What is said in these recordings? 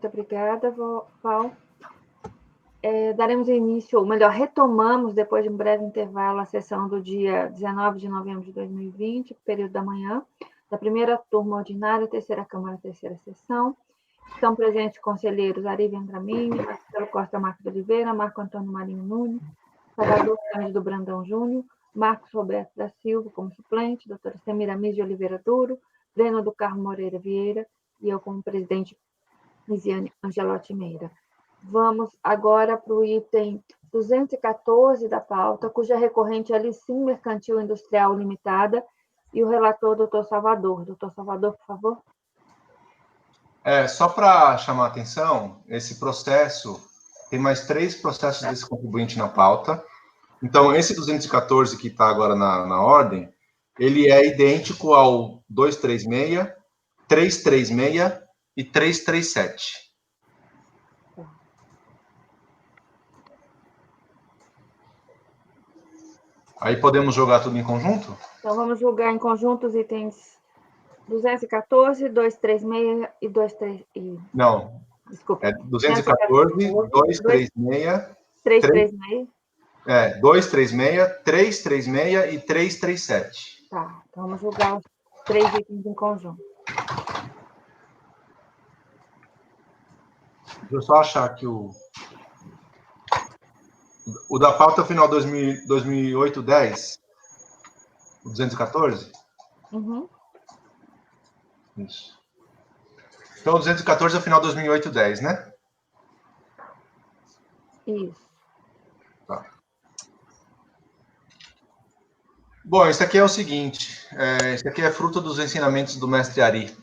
Muito obrigada, Val. Daremos início, ou melhor, retomamos, depois de um breve intervalo, a sessão do dia 19 de novembro de 2020, período da manhã, da primeira turma ordinária, terceira Câmara, terceira sessão. Estão presentes conselheiros Ari Vendramini, Marcelo Costa Marques de Oliveira, Marco Antônio Marinho Nunes, Salvador Cândido Brandão Júnior, Marcos Roberto da Silva como suplente, doutora Semiramis de Oliveira Duro, Breno do Carmo Moreira Vieira e eu como presidente, Lisiane Angelotti Meira. Vamos agora para o item 214 da pauta, cuja recorrente é a Licim Mercantil Industrial Limitada, e o relator, doutor Salvador. Doutor Salvador, por favor. Só para chamar a atenção, esse processo, tem mais 3 processos desse contribuinte na pauta. Então, esse 214 que está agora na ordem, ele é idêntico ao 236, 336 e 337. Aí podemos jogar tudo em conjunto? Então, vamos julgar em conjunto os itens 214, 236 e 23... Não. Desculpa. 214, 236... 336. 236, 336 e 337. Tá, então vamos julgar os 3 itens em conjunto. Deixa eu só achar aqui o da pauta final 2008-10, o 214? Uhum. Isso. Então, o 214 é o final 2008-10, né? Isso. Tá. Bom, isso aqui é o seguinte, isso aqui é fruto dos ensinamentos do mestre Ari.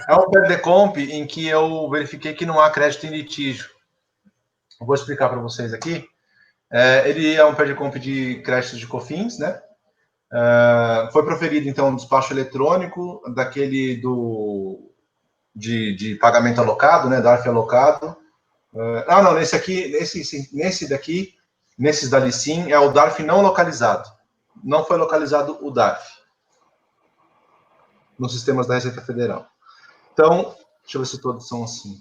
É um PERDECOMP em que eu verifiquei que não há crédito em litígio. Eu vou explicar para vocês aqui. Ele é um PERDECOMP de créditos de COFINS, né? Foi proferido, então, um despacho eletrônico daquele de pagamento alocado, né? DARF alocado. Não, nesse daqui, nesses da Licim, é o DARF não localizado. Não foi localizado o DARF nos sistemas da Receita Federal. Então, deixa eu ver se todos são assim.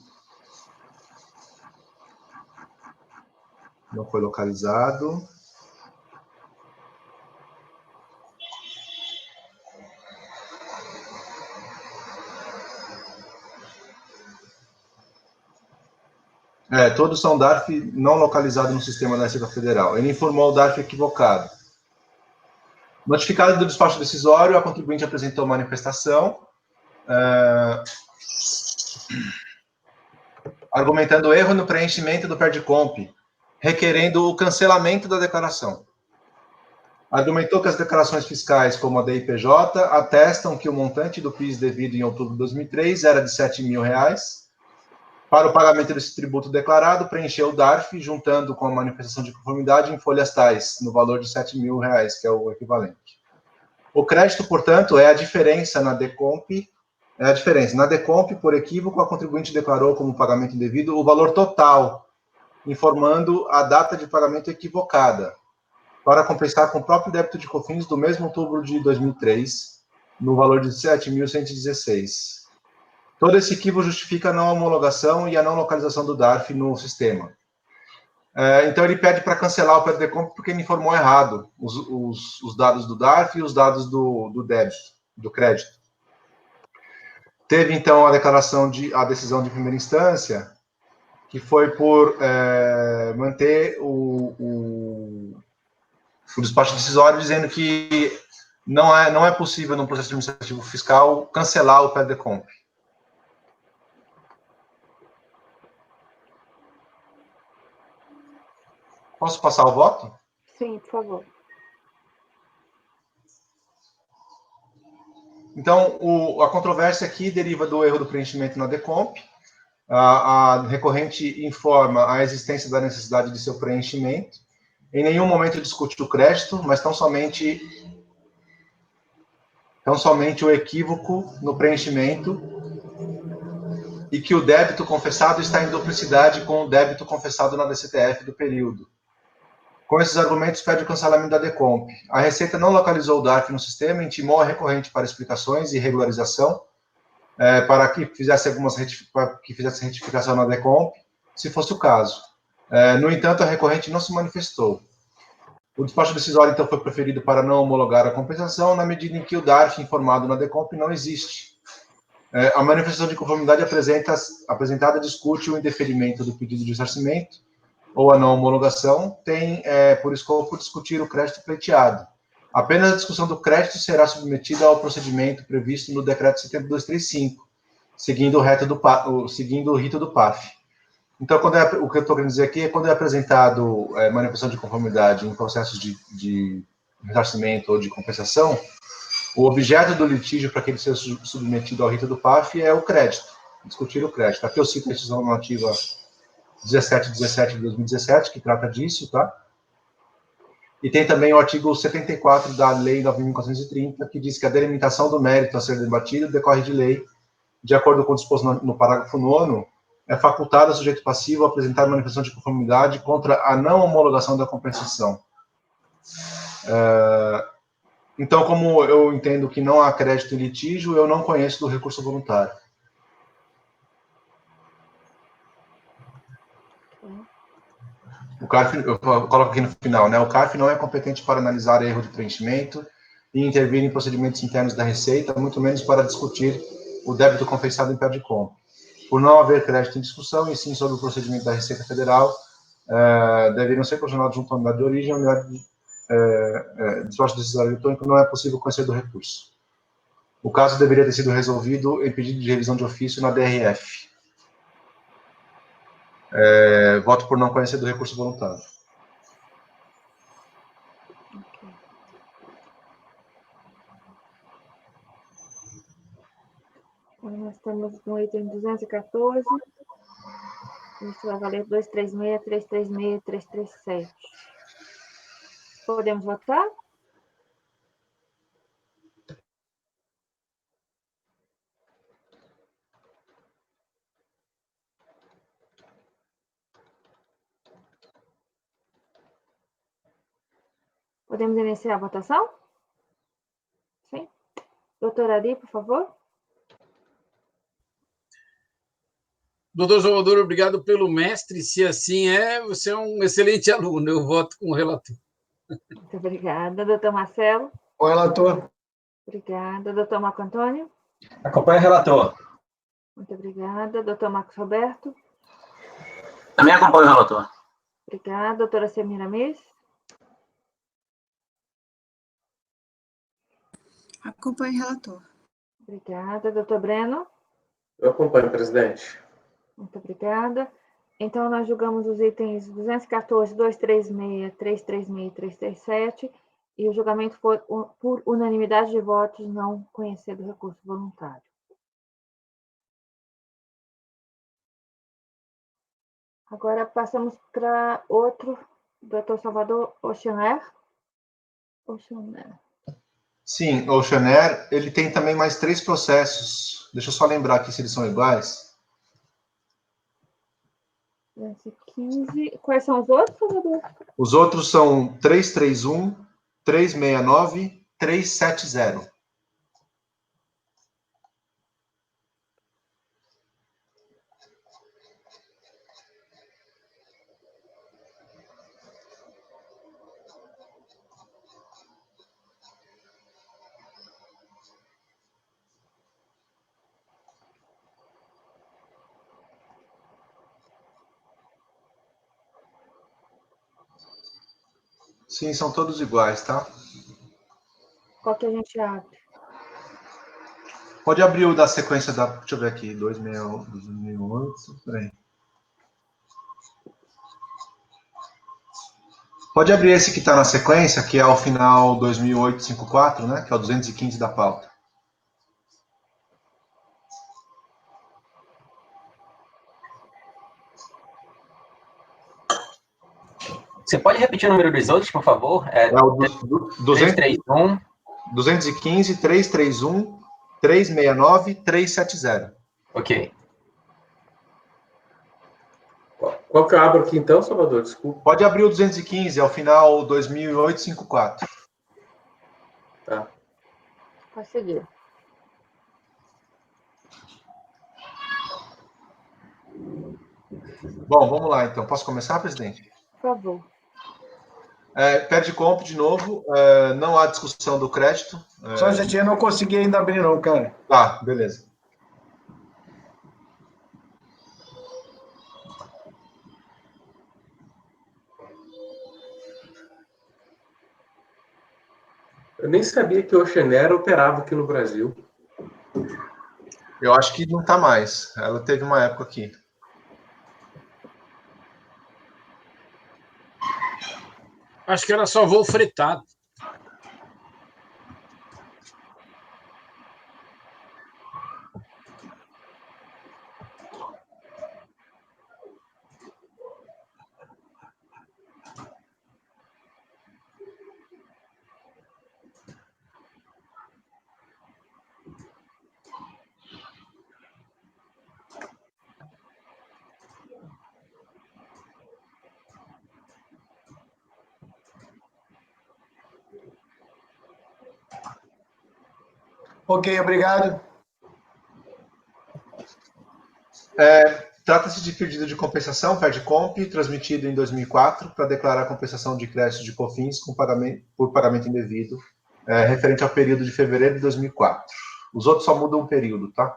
Não foi localizado. Todos são DARF não localizado no sistema da Receita Federal. Ele informou o DARF equivocado. Notificado do despacho decisório, a contribuinte apresentou manifestação, argumentando erro no preenchimento do PERDECOMP, requerendo o cancelamento da declaração. Argumentou que as declarações fiscais, como a DIPJ, atestam que o montante do PIS devido em outubro de 2003 era de R$ 7.000. Para o pagamento desse tributo declarado, preencheu o DARF, juntando com a manifestação de conformidade em folhas tais, no valor de R$ 7.000, que é o equivalente. O crédito, portanto, é a diferença na DECOMP. Na DECOMP, por equívoco, a contribuinte declarou como pagamento indevido o valor total, informando a data de pagamento equivocada, para compensar com o próprio débito de COFINS do mesmo outubro de 2003, no valor de R$ 7.116. Todo esse equívoco justifica a não homologação e a não localização do DARF no sistema. Então, ele pede para cancelar o PERDECOMP porque ele informou errado os dados do DARF e os dados do débito, do crédito. Teve, então, a decisão de primeira instância, que foi por manter o despacho decisório, dizendo que não é possível, no processo administrativo fiscal, cancelar o PERDECOMP. Posso passar o voto? Sim, por favor. Então, a controvérsia aqui deriva do erro do preenchimento na DECOMP. A recorrente informa a existência da necessidade de seu preenchimento. Em nenhum momento discute o crédito, mas tão somente o equívoco no preenchimento e que o débito confessado está em duplicidade com o débito confessado na DCTF do período. Com esses argumentos, pede o cancelamento da DECOMP. A Receita não localizou o DARF no sistema e intimou a recorrente para explicações e regularização, para que fizesse retificação na DECOMP, se fosse o caso. No entanto, a recorrente não se manifestou. O despacho decisório, então, foi preferido para não homologar a compensação, na medida em que o DARF informado na DECOMP não existe. A manifestação de conformidade apresentada discute o indeferimento do pedido de ressarcimento ou a não homologação, tem por escopo discutir o crédito pleiteado. Apenas a discussão do crédito será submetida ao procedimento previsto no Decreto 7235, seguindo o rito do PAF. Então, o que eu estou querendo dizer aqui é quando é apresentado manifestação de conformidade em processos de ressarcimento ou de compensação, o objeto do litígio para que ele seja submetido ao rito do PAF é o crédito, discutir o crédito. Aqui eu cito a decisão normativa 1717 de 2017, que trata disso, tá? E tem também o artigo 74 da Lei 9.430, que diz que a delimitação do mérito a ser debatido decorre de lei, de acordo com o disposto no parágrafo 9º, é facultado ao sujeito passivo a apresentar manifestação de conformidade contra a não homologação da compensação. Então, como eu entendo que não há crédito em litígio, eu não conheço do recurso voluntário. O CARF, eu coloco aqui no final, né? O CARF não é competente para analisar erro de preenchimento e intervir em procedimentos internos da Receita, muito menos para discutir o débito compensado em PERDCOMP. Por não haver crédito em discussão, e sim sobre o procedimento da Receita Federal, deveriam ser condicionados junto à unidade de origem, a unidade de despacho decisório eletrônico, não é possível conhecer do recurso. O caso deveria ter sido resolvido em pedido de revisão de ofício na DRF. Voto por não conhecer do recurso voluntário. Nós estamos no item 214. Isso vai valer 236, 336 e 337. Podemos votar? Podemos iniciar a votação? Sim. Doutora Ari, por favor. Doutor Salvador, obrigado pelo mestre. Se assim você é um excelente aluno. Eu voto com o relator. Muito obrigada. Doutor Marcelo. O relator. Obrigada. Doutor Marco Antônio. Acompanha o relator. Muito obrigada. Doutor Marcos Roberto. Também acompanha o relator. Obrigada. Doutora Semira Miss. Acompanho o relator. Obrigada. Doutor Breno. Eu acompanho, presidente. Muito obrigada. Então, nós julgamos os itens 214, 236, 336 e 337, e o julgamento foi por unanimidade de votos, não conhecer do recurso voluntário. Agora, passamos para outro, doutor Salvador Oxaner. Sim, o Oxaner, ele tem também mais 3 processos. Deixa eu só lembrar aqui se eles são iguais. 15. Quais são os outros, Salvador? Os outros são 331, 369, 370. Sim, são todos iguais, tá? Qual que a gente abre? Pode abrir o da sequência da... Deixa eu ver aqui. 2008. Peraí. Pode abrir esse que está na sequência, que é o final 2854, né? Que é o 215 da pauta. Você pode repetir o número dos outros, por favor? É o 331. 215, 331, 369, 370. Ok. Qual que eu abro aqui então, Salvador? Desculpa. Pode abrir o 215, é o final 2854. Tá. Pode seguir. Bom, vamos lá, então. Posso começar, presidente? Por favor. Perde-comp, de novo. Não há discussão do crédito. Só um instantinho, eu não consegui ainda abrir não, cara. Tá, beleza. Eu nem sabia que a Oceanera operava aqui no Brasil. Eu acho que não está mais. Ela teve uma época aqui. Acho que era só voo fretado. Ok, obrigado. Trata-se de pedido de compensação, perde-comp, transmitido em 2004, para declarar compensação de crédito de COFINS por pagamento indevido, referente ao período de fevereiro de 2004. Os outros só mudam o período, tá?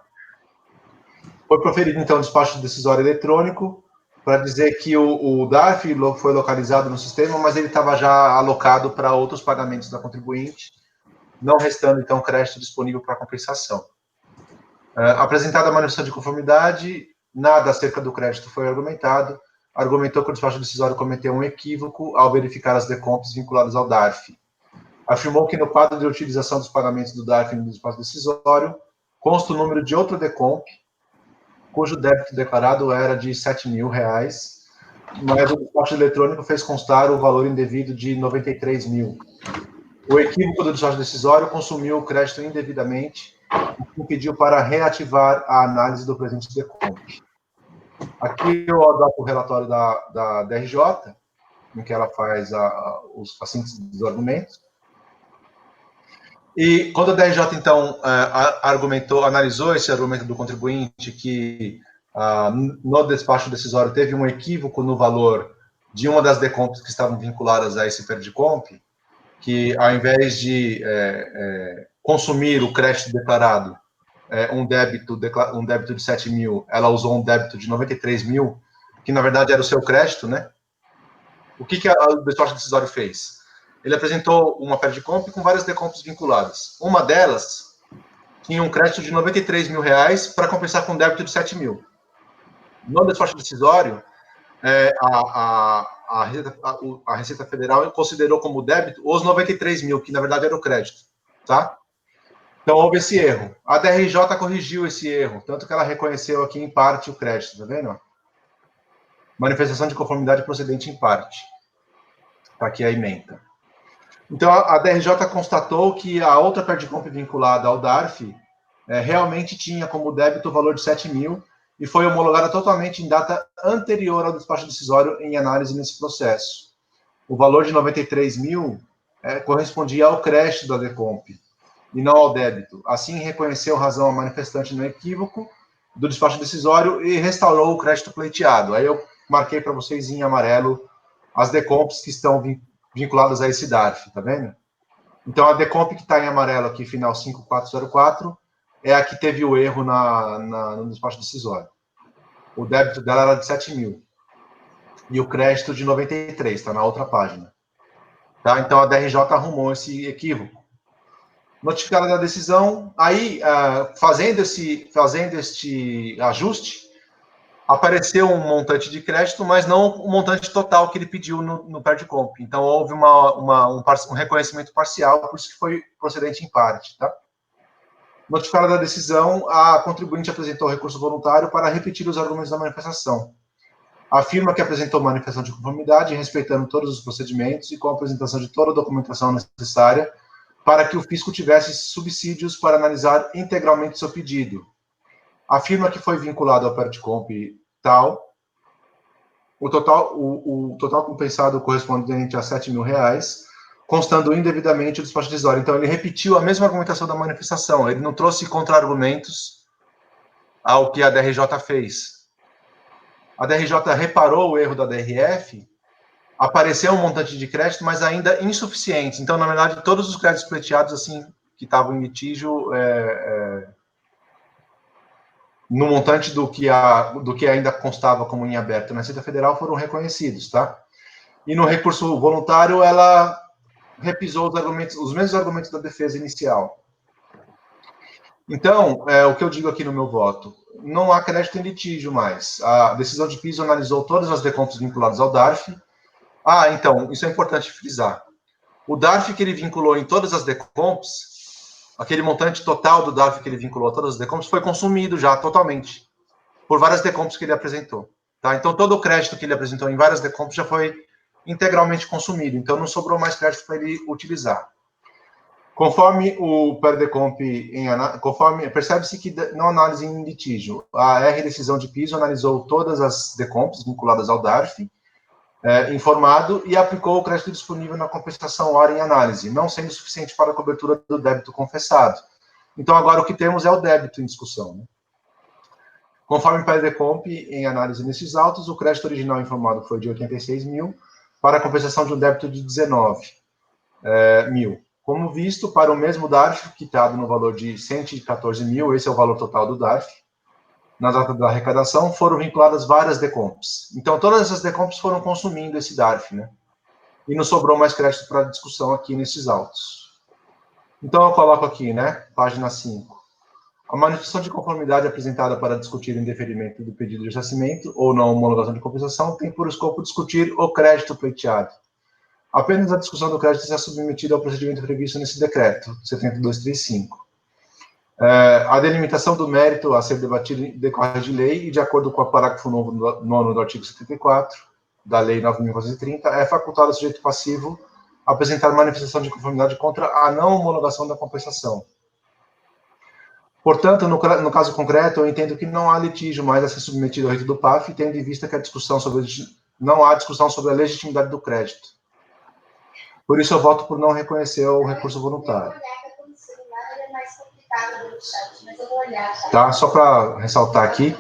Foi proferido, então, despacho decisório eletrônico, para dizer que o DARF foi localizado no sistema, mas ele estava já alocado para outros pagamentos da contribuinte, não restando, então, crédito disponível para compensação. Apresentada a manifestação de conformidade, nada acerca do crédito foi argumentado. Argumentou que o despacho decisório cometeu um equívoco ao verificar as decomps vinculadas ao DARF. Afirmou que no quadro de utilização dos pagamentos do DARF no despacho decisório consta o número de outra decomp, cujo débito declarado era de R$ 7.000, mas o despacho eletrônico fez constar o valor indevido de R$ 93.000. O equívoco do despacho decisório consumiu o crédito indevidamente e pediu para reativar a análise do presente decomp. Aqui eu adoto o relatório da DRJ, em que ela faz a síntese dos argumentos. E quando a DRJ, então, analisou esse argumento do contribuinte, que no despacho decisório teve um equívoco no valor de uma das decomps que estavam vinculadas a esse perdicomp, que ao invés de consumir o crédito declarado, um débito de 7.000, ela usou um débito de 93.000, que na verdade era o seu crédito, né? O que o despacho decisório fez? Ele apresentou uma perdicomp com várias decomps vinculadas. Uma delas tinha um crédito de R$ 93.000 para compensar com um débito de 7.000. No despacho decisório, a Receita Federal considerou como débito os 93.000, que na verdade era o crédito, tá? Então houve esse erro. A DRJ corrigiu esse erro, tanto que ela reconheceu aqui em parte o crédito, tá vendo? Manifestação de conformidade procedente em parte. Tá aqui a ementa. Então a DRJ constatou que a outra perdicomp vinculada ao DARF realmente tinha como débito o valor de 7.000 e foi homologada totalmente em data anterior ao despacho decisório em análise nesse processo. O valor de 93.000 correspondia ao crédito da decomp e não ao débito. Assim, reconheceu razão a manifestante no equívoco do despacho decisório e restaurou o crédito pleiteado. Aí eu marquei para vocês em amarelo as decomps que estão vinculadas a esse DARF, tá vendo? Então, a decomp que está em amarelo aqui, final 5404, é a que teve o erro no despacho decisório. O débito dela era de 7.000. E o crédito de 93, está na outra página. Tá? Então, a DRJ arrumou esse equívoco. Notificada da decisão, aí, fazendo este ajuste, apareceu um montante de crédito, mas não o montante total que ele pediu no perdicomp. Então, houve um reconhecimento parcial, por isso que foi procedente em parte. Tá? Notificada da decisão, a contribuinte apresentou recurso voluntário para repetir os argumentos da manifestação. Afirma que apresentou manifestação de conformidade, respeitando todos os procedimentos e com a apresentação de toda a documentação necessária para que o fisco tivesse subsídios para analisar integralmente seu pedido. Afirma que foi vinculado ao perdicomp tal. O total compensado correspondente a R$ 7.000, constando indevidamente o despacho decisório. Então, ele repetiu a mesma argumentação da manifestação. Ele não trouxe contra-argumentos ao que a DRJ fez. A DRJ reparou o erro da DRF, apareceu um montante de crédito, mas ainda insuficiente. Então, na verdade, todos os créditos pleiteados, assim, que estavam em litígio, no montante do que ainda constava como em aberto na Receita Federal, foram reconhecidos, tá? E no recurso voluntário, ela repisou os mesmos argumentos da defesa inicial. Então, o que eu digo aqui no meu voto, não há crédito em litígio mais. A decisão de piso analisou todas as decompos vinculadas ao DARF. Então, isso é importante frisar. O DARF que ele vinculou em todas as decompos, aquele montante total do DARF que ele vinculou a todas as decompos, foi consumido já totalmente, por várias decompos que ele apresentou. Tá? Então, todo o crédito que ele apresentou em várias decompos já foi integralmente consumido. Então, não sobrou mais crédito para ele utilizar. Conforme o PERDECOMP, percebe-se que não análise em litígio. A R decisão de piso analisou todas as decompos vinculadas ao DARF, informado, e aplicou o crédito disponível na compensação hora em análise, não sendo suficiente para a cobertura do débito confessado. Então, agora o que temos é o débito em discussão. Né? Conforme o PERDECOMP, em análise nesses autos, o crédito original informado foi de 86 mil, para a compensação de um débito de 19 mil. Como visto, para o mesmo DARF, quitado no valor de 114 mil, esse é o valor total do DARF, na data da arrecadação, foram vinculadas várias decomps. Então, todas essas decomps foram consumindo esse DARF, né? E não sobrou mais crédito para discussão aqui nesses autos. Então, eu coloco aqui, né, página 5. A manifestação de conformidade apresentada para discutir o indeferimento do pedido de ressarcimento ou não homologação de compensação tem por escopo discutir o crédito pleiteado. Apenas a discussão do crédito será submetida ao procedimento previsto nesse decreto, 7235. A delimitação do mérito a ser debatido decorre de lei e, de acordo com o parágrafo 9º do artigo 74 da Lei 9.430, é facultado ao sujeito passivo apresentar manifestação de conformidade contra a não homologação da compensação. Portanto, no caso concreto, eu entendo que não há litígio mais a ser submetido ao rito do PAF, tendo em vista que não há discussão sobre a legitimidade do crédito. Por isso, eu voto por não reconhecer o recurso voluntário. Tá? Só para ressaltar aqui,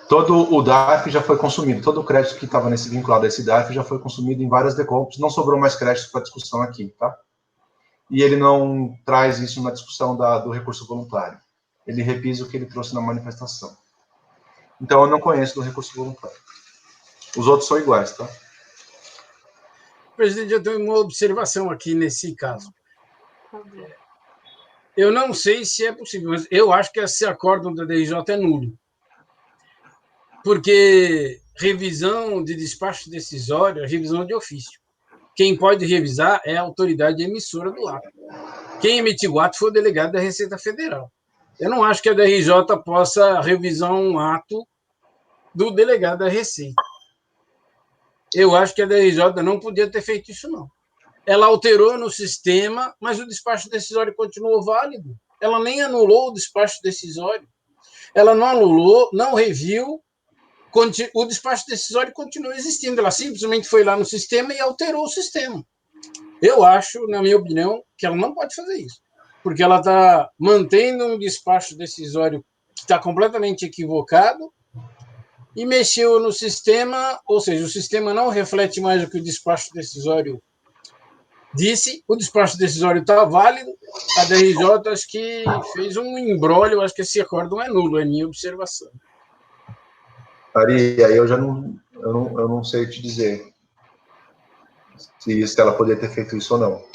todo o DARF já foi consumido, todo o crédito que estava vinculado a esse DARF já foi consumido em várias decompos, não sobrou mais crédito para discussão aqui, tá? E ele não traz isso na discussão do recurso voluntário. Ele repisa o que ele trouxe na manifestação. Então, eu não conheço do recurso voluntário. Os outros são iguais, tá? Presidente, eu tenho uma observação aqui nesse caso. Eu não sei se é possível, mas eu acho que esse acórdão da DRJ é nulo. Porque revisão de despacho decisório é revisão de ofício. Quem pode revisar é a autoridade emissora do ato. Quem emitiu o ato foi o delegado da Receita Federal. Eu não acho que a DRJ possa revisar um ato do delegado da Receita. Eu acho que a DRJ não podia ter feito isso, não. Ela alterou no sistema, mas o despacho decisório continuou válido. Ela nem anulou o despacho decisório. Ela não anulou, não reviu, o despacho decisório continua existindo. Ela simplesmente foi lá no sistema e alterou o sistema. Eu acho, na minha opinião, que ela não pode fazer isso, porque ela está mantendo um despacho decisório que está completamente equivocado e mexeu no sistema, ou seja, o sistema não reflete mais o que o despacho decisório disse, o despacho decisório está válido, a DRJ acho que fez um imbróglio, acho que esse acórdão é nulo, é minha observação. Ari, aí eu não sei te dizer se ela poderia ter feito isso ou não.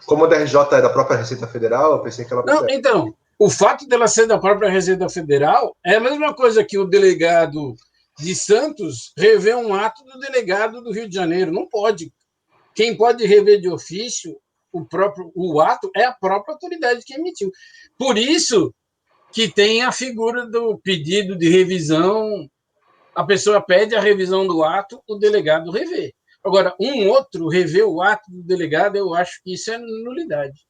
Como a DRJ é da própria Receita Federal, eu pensei que ela não, então, o fato dela ser da própria Receita Federal é a mesma coisa que o delegado de Santos rever um ato do delegado do Rio de Janeiro. Não pode. Quem pode rever de ofício o ato é a própria autoridade que emitiu. Por isso que tem a figura do pedido de revisão. A pessoa pede a revisão do ato, o delegado revê. Agora, um outro rever o ato do delegado, eu acho que isso é nulidade.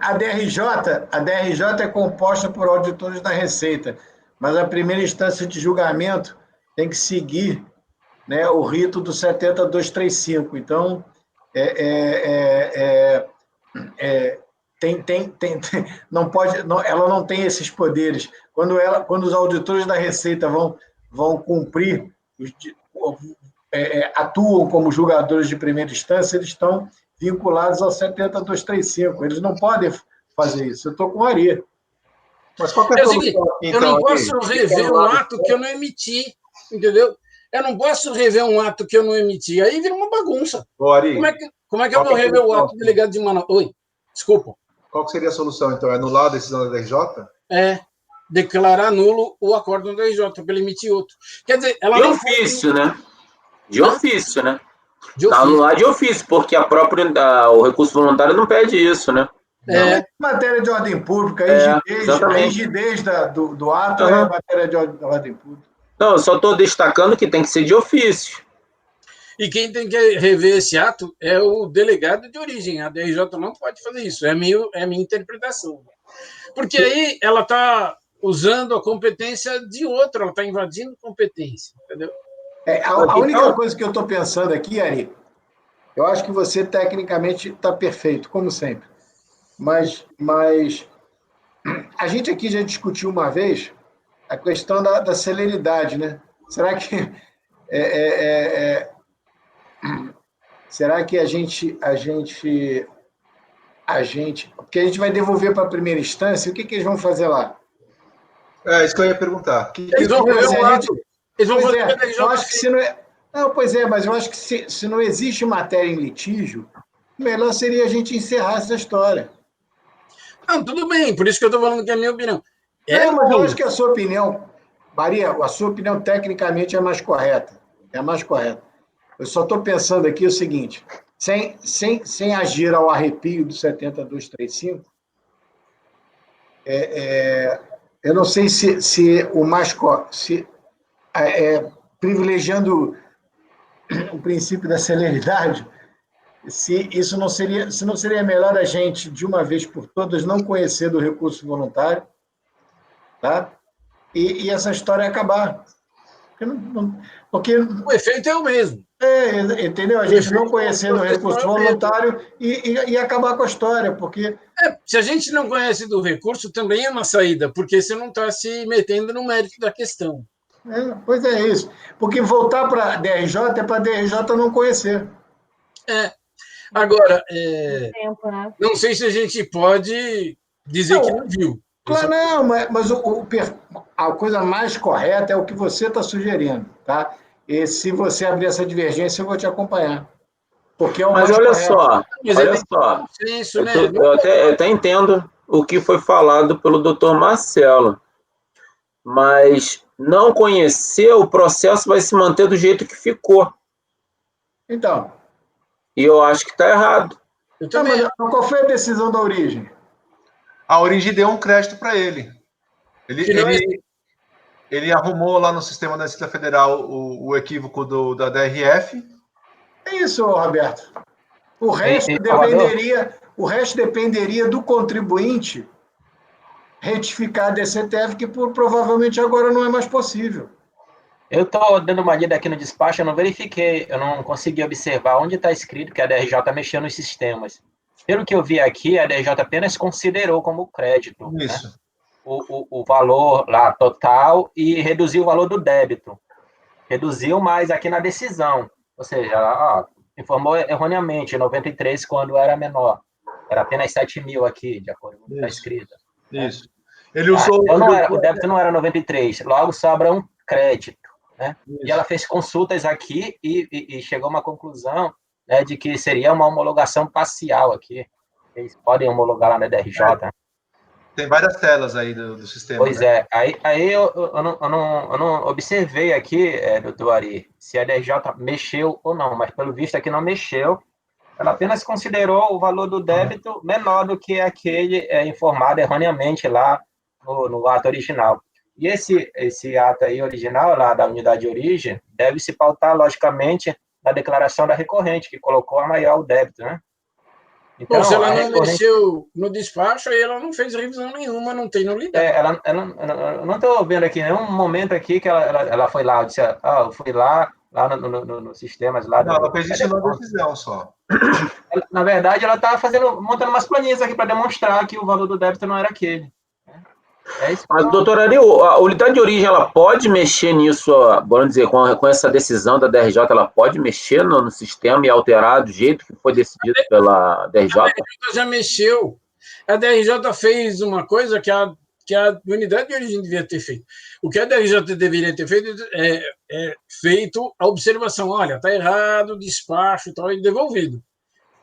A DRJ é composta por auditores da Receita, mas a primeira instância de julgamento tem que seguir, né, o rito do 70235. Então, não pode, ela não tem esses poderes. Quando os auditores da Receita vão vão cumprir, atuam como julgadores de primeira instância, eles estão vinculados ao 70235. Eles não podem fazer isso. Eu estou com o Ari. Mas qual que é É a o seguinte, solução aqui, eu então? não Ari? posso rever um ato que eu não emiti, entendeu? Eu não posso rever um ato que eu não emiti. Aí vira uma bagunça. Ô, Ari, Como é que eu vou rever o ato do delegado de Manaus? Oi, desculpa. qual que seria a solução, então? É anular a decisão da DRJ? Declarar nulo o acórdão da RJ, para ele emitir outro. Quer dizer, ela De não ofício, né? De ofício, né? de ofício. Anular de ofício, porque o recurso voluntário não pede isso, né? Matéria de ordem pública, a rigidez do ato é matéria de ordem pública. Não, eu só estou destacando que tem que ser de ofício. E quem tem que rever esse ato é o delegado de origem. A DRJ não pode fazer isso. É a minha interpretação. Porque aí ela está usando a competência de outro, ela está invadindo competência, entendeu? A única coisa que eu estou pensando aqui, Ari, eu acho que você tecnicamente está perfeito, como sempre. Mas a gente aqui já discutiu uma vez a questão da celeridade, né? Será que será que a gente porque a gente vai devolver para a primeira instância, o que eles vão fazer lá? É isso que eu ia perguntar. Eles vão ver o ato. Eles vão fazer a DRJ. Eu acho que se não é... Não, pois é, mas eu acho que se não existe matéria em litígio, o melhor seria a gente encerrar essa história. Não, tudo bem, por isso que eu estou falando que é a minha opinião. Mas eu acho que a sua opinião, Maria, a sua opinião tecnicamente é mais correta. É a mais correta. Eu só estou pensando aqui o seguinte, sem agir ao arrepio do 70235, eu não sei se o mais... privilegiando o princípio da celeridade, se não seria melhor a gente, de uma vez por todas, não conhecer do recurso voluntário, tá? E essa história acabar. Porque o efeito é o mesmo. Entendeu? A gente não conhecer do recurso voluntário e acabar com a história, porque... se a gente não conhece do recurso, também é uma saída, porque você não está se metendo no mérito da questão. Pois é isso. Porque voltar para a DRJ é para a DRJ não conhecer. Agora, tempo, né? não sei se a gente pode dizer que não viu. Claro, não, mas a coisa mais correta é o que você está sugerindo, tá? E se você abrir essa divergência, eu vou te acompanhar. Porque é o Mas mais olha correto. só, eu até entendo o que foi falado pelo doutor Marcelo, mas não conhecer, o processo vai se manter do jeito que ficou. Então. E eu acho que está errado. Mas qual foi a decisão da origem? A origem deu um crédito para ele. Ele arrumou lá no sistema da Receita Federal o equívoco da DRF. É isso, Roberto. O resto dependeria do contribuinte retificar a DCTF, que provavelmente agora não é mais possível. Eu estou dando uma lida aqui no despacho, eu não verifiquei, eu não consegui observar onde está escrito que a DRJ mexeu nos sistemas. Pelo que eu vi aqui, a DRJ apenas considerou como crédito, isso, né, o valor lá total e reduziu o valor do débito. Reduziu mais aqui na decisão, ou seja, ela informou erroneamente 93 quando era menor. Era apenas 7 mil aqui, de acordo com o que está escrito. Isso. Ele usou... o débito não era 93, logo sobra um crédito. Né? E ela fez consultas aqui e chegou a uma conclusão, né, de que seria uma homologação parcial aqui. Eles podem homologar lá na DRJ. Tem várias telas aí do sistema. Pois né? Aí eu não observei aqui, doutor Ari, se a DRJ mexeu ou não, mas pelo visto aqui não mexeu. Ela apenas considerou o valor do débito menor do que aquele informado erroneamente lá no ato original. E esse ato aí original, lá da unidade de origem, deve se pautar, logicamente, na declaração da recorrente, que colocou a maior o débito, né? Então, bom, se ela não mexeu no despacho, aí ela não fez revisão nenhuma, não tem nulidade. Eu não estou vendo aqui nenhum momento aqui que ela foi lá, disse, eu fui lá nos sistemas lá. Não, ela fez isso na decisão só. Na verdade, ela está montando umas planilhas aqui para demonstrar que o valor do débito não era aquele. É isso. Mas, doutor Ari, a unidade de origem, ela pode mexer nisso, ó, vamos dizer, com essa decisão da DRJ, ela pode mexer no sistema e alterar do jeito que foi decidido pela DRJ? A DRJ já mexeu. A DRJ fez uma coisa que a unidade de origem devia ter feito. O que a DRJ deveria ter feito é feito a observação. Olha, está errado o despacho e tal, e devolvido.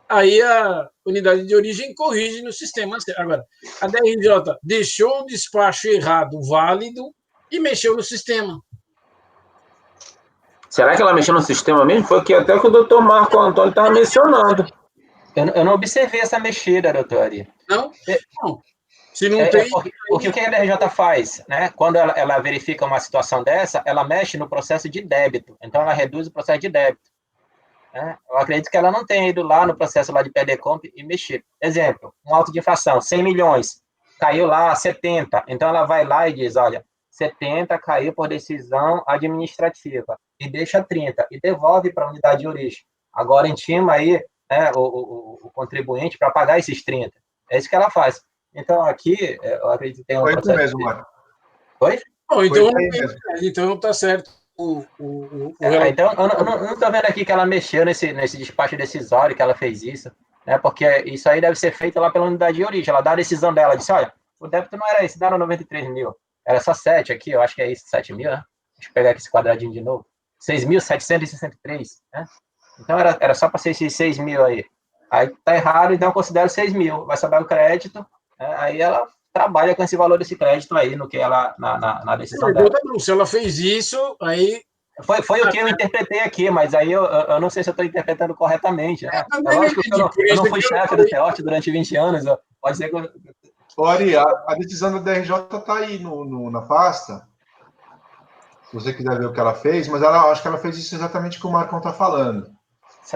Aí a unidade de origem corrige no sistema. Agora, a DRJ deixou o despacho errado válido e mexeu no sistema. Será que ela mexeu no sistema mesmo? Foi até que o doutor Marco Antônio estava mencionando. Eu não observei essa mexida, doutor Ari. Não? Não. Se não tem... O que a DRJ faz, né? Quando ela verifica uma situação dessa, ela mexe no processo de débito. Então, ela reduz o processo de débito. Né? Eu acredito que ela não tenha ido lá no processo lá de PDComp e mexer. Exemplo, um auto de infração, 100 milhões, caiu lá 70. Então, ela vai lá e diz, olha, 70 caiu por decisão administrativa e deixa 30 e devolve para a unidade de origem. Agora, intima aí, né, o contribuinte para pagar esses 30. É isso que ela faz. Então, aqui, eu acredito que tem um Foi processo... isso mesmo, Marco. Oi? Bom, então está certo. Então, eu não estou vendo aqui que ela mexeu nesse despacho decisório, que ela fez isso, né? Porque isso aí deve ser feito lá pela unidade de origem. Ela dá a decisão dela, disse, olha, o débito não era esse, deram 93 mil. Era só 7 aqui, eu acho que é isso, 7 mil, né? Deixa eu pegar aqui esse quadradinho de novo. 6.763, né? Então, era só para ser esses 6 mil aí. Aí tá errado, então eu considero 6 mil. Vai sobrar o crédito, né? Aí ela trabalha com esse valor desse crédito aí, no que ela, na decisão dela. Se ela fez isso, aí... Foi o que eu interpretei aqui, mas aí eu não sei se eu estou interpretando corretamente. Né? É lógico que eu não fui chefe do TEOT durante 20 anos, pode ser que eu... Ori, a decisão da DRJ está aí na pasta, se você quiser ver o que ela fez, mas acho que ela fez isso exatamente o que o Marcão está falando.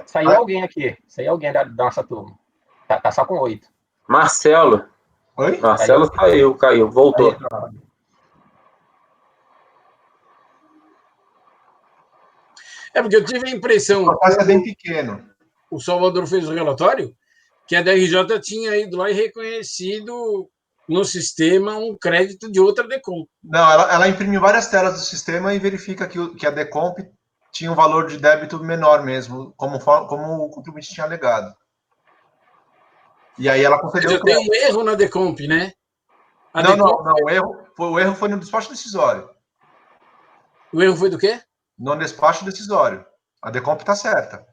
Saiu alguém aqui, saiu alguém da nossa turma. Tá só com 8. Marcelo. Oi? Marcelo caiu, voltou. Porque eu tive a impressão... O passo é bem pequeno. O Salvador fez o relatório, que a DRJ tinha ido lá e reconhecido no sistema um crédito de outra DECOMP. Não, ela imprimiu várias telas do sistema e verifica que a DECOMP tinha um valor de débito menor mesmo, como o contribuinte tinha alegado. E aí ela concedeu... Já tem um erro na DECOMP, né? Não, o erro foi no despacho decisório. O erro foi do quê? No despacho decisório. A DECOMP está certa.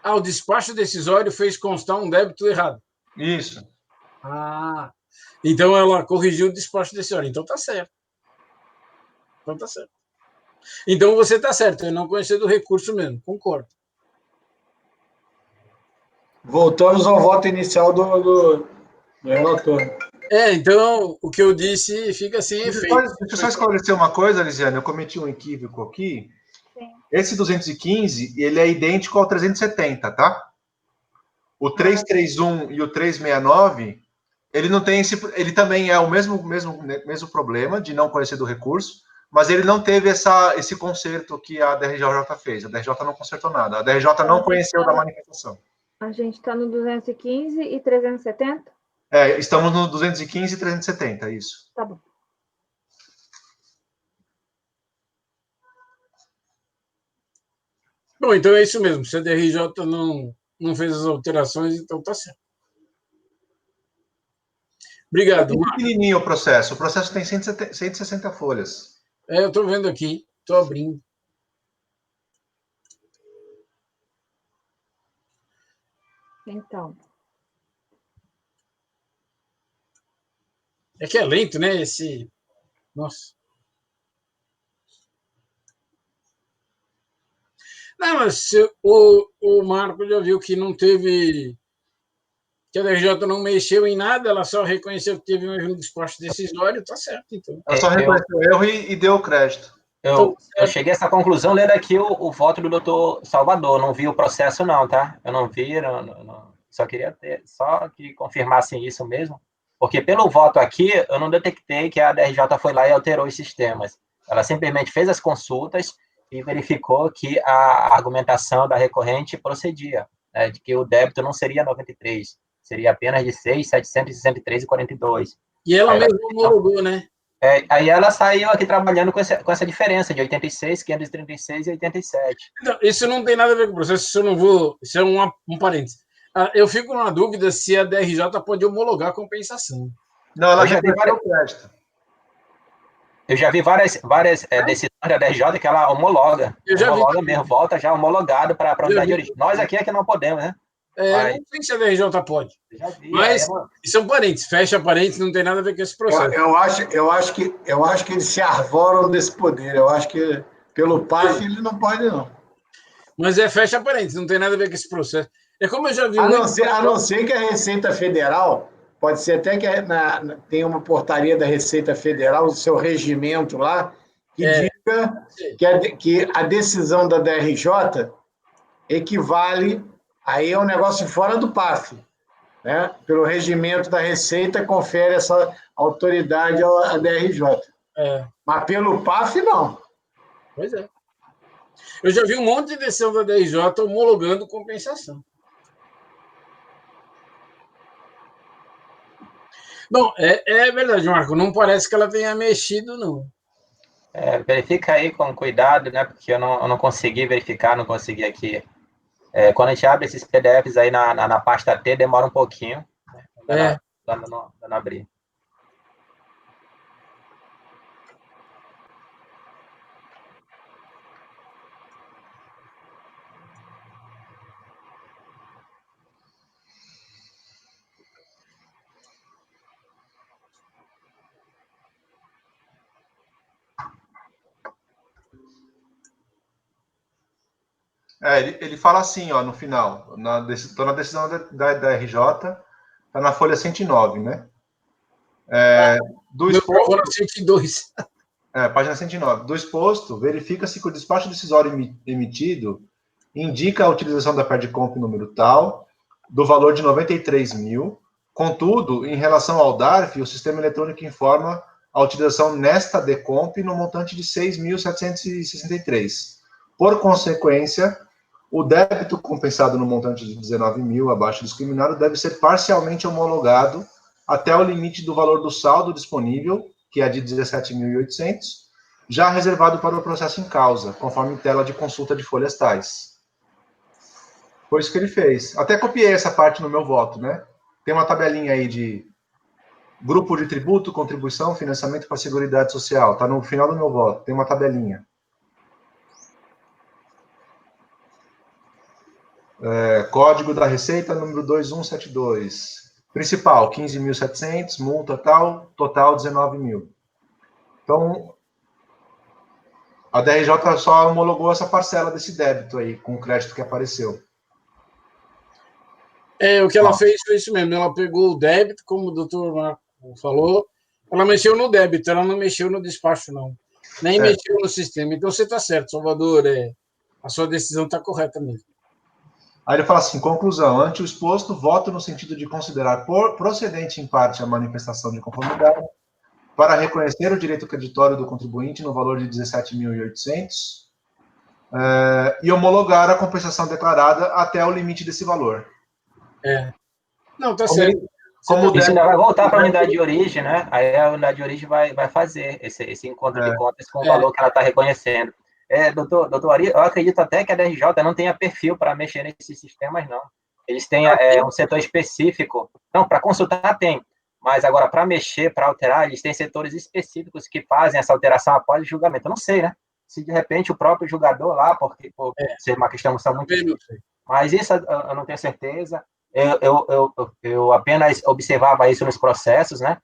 O despacho decisório fez constar um débito errado. Isso. Então ela corrigiu o despacho decisório. Então está certo. Então você está certo, eu não conhecia do recurso mesmo, concordo. Voltamos ao voto inicial do relator. Então o que eu disse fica sem efeito. Deixa eu só esclarecer uma coisa, Lisiane, eu cometi um equívoco aqui. Sim. Esse 215, ele é idêntico ao 370, tá? O 331 e o 369, ele não tem ele também é o mesmo problema de não conhecer do recurso, mas ele não teve esse conserto que a DRJ fez. A DRJ não consertou nada. A DRJ não conheceu da manifestação. A gente está no 215 e 370? Estamos no 215 e 370, isso. Tá bom. Bom, então é isso mesmo. Se a DRJ não fez as alterações, então tá certo. Obrigado. É pequenininho o processo. O processo tem 160 folhas. Eu estou vendo aqui. Estou abrindo. Então. É que é lento, né? Nossa. Não, mas o Marco já viu que não teve... Que a DRJ não mexeu em nada, ela só reconheceu que teve um erro no despacho decisório, tá certo, então. Ela só reconheceu o erro e deu o crédito. Eu cheguei a essa conclusão lendo aqui o voto do doutor Salvador, não vi o processo não, tá? Eu não vi, só queria só que confirmassem isso mesmo, porque pelo voto aqui, eu não detectei que a DRJ foi lá e alterou os sistemas. Ela simplesmente fez as consultas e verificou que a argumentação da recorrente procedia, de que o débito não seria 93, seria apenas de 6.763,42. E ela mesma homologou, né? Aí ela saiu aqui trabalhando com essa diferença de 86, 536 e 87. Não, isso não tem nada a ver com o processo, isso eu não vou. Isso é um parênteses. Eu fico na dúvida se a DRJ pode homologar a compensação. Não, ela já reconheceu o crédito. Eu já vi várias decisões da DRJ que ela homologa. Eu já homologa vi. mesmo, volta já homologado para a unidade de origem. Nós aqui é que não podemos, né? Não sei se a DRJ pode. Já vi, mas isso é um parênteses, fecha parênteses, não tem nada a ver com esse processo. Eu acho que eles se arvoram desse poder. Eu acho que pelo PAF ele não pode, não. Mas fecha parênteses, não tem nada a ver com esse processo. É como eu já vi a não ser que a Receita Federal, pode ser até que tem uma portaria da Receita Federal, o seu regimento lá, que diga que a decisão da DRJ equivale, aí é um negócio fora do PAF, né? Pelo regimento da Receita, confere essa autoridade à DRJ. Mas pelo PAF, não. Pois é. Eu já vi um monte de decisão da DRJ homologando compensação. Bom, é verdade, Marco, não parece que ela tenha mexido, não. Verifica aí com cuidado, né? Porque eu não consegui verificar, não consegui aqui. Quando a gente abre esses PDFs aí na pasta T, demora um pouquinho. Né? Não abrir. Ele fala assim, ó, no final, estou na decisão da RJ, está na folha 109, né? Do exposto, 102. Página 109. Do exposto, verifica-se que o despacho decisório emitido indica a utilização da PERDCOMP número tal, do valor de 93 mil. Contudo, em relação ao DARF, o sistema eletrônico informa a utilização nesta DECOMP no montante de 6.763. Por consequência, o débito compensado no montante de 19 mil abaixo discriminado deve ser parcialmente homologado até o limite do valor do saldo disponível, que é de 17.800, já reservado para o processo em causa, conforme tela de consulta de folhas tais. Foi isso que ele fez. Até copiei essa parte no meu voto, né? Tem uma tabelinha aí de grupo de tributo, contribuição, financiamento para a Seguridade Social. Está no final do meu voto. Tem uma tabelinha. Código da Receita, número 2172. Principal, 15.700, multa tal, total 19 mil. Então, a DRJ só homologou essa parcela desse débito aí, com o crédito que apareceu. O que ela fez foi isso mesmo, ela pegou o débito, como o doutor Marco falou, ela mexeu no débito, ela não mexeu no despacho, não. Nem mexeu no sistema. Então, você está certo, Salvador, a sua decisão está correta mesmo. Aí ele fala assim, conclusão, ante o exposto, voto no sentido de considerar procedente em parte a manifestação de conformidade para reconhecer o direito creditório do contribuinte no valor de 17.800 e homologar a compensação declarada até o limite desse valor. Não, está certo. Isso ainda vai voltar para a unidade de origem, né? Aí a unidade de origem vai fazer esse encontro de contas com o valor que ela está reconhecendo. Doutor Ari, eu acredito até que a DRJ não tenha perfil para mexer nesses sistemas, não. Eles têm um setor específico. Não, para consultar tem, mas agora para mexer, para alterar, eles têm setores específicos que fazem essa alteração após o julgamento. Eu não sei, né? Se de repente o próprio julgador lá, por ser uma questão muito difícil. Mas isso eu não tenho certeza. Eu apenas observava isso nos processos, né?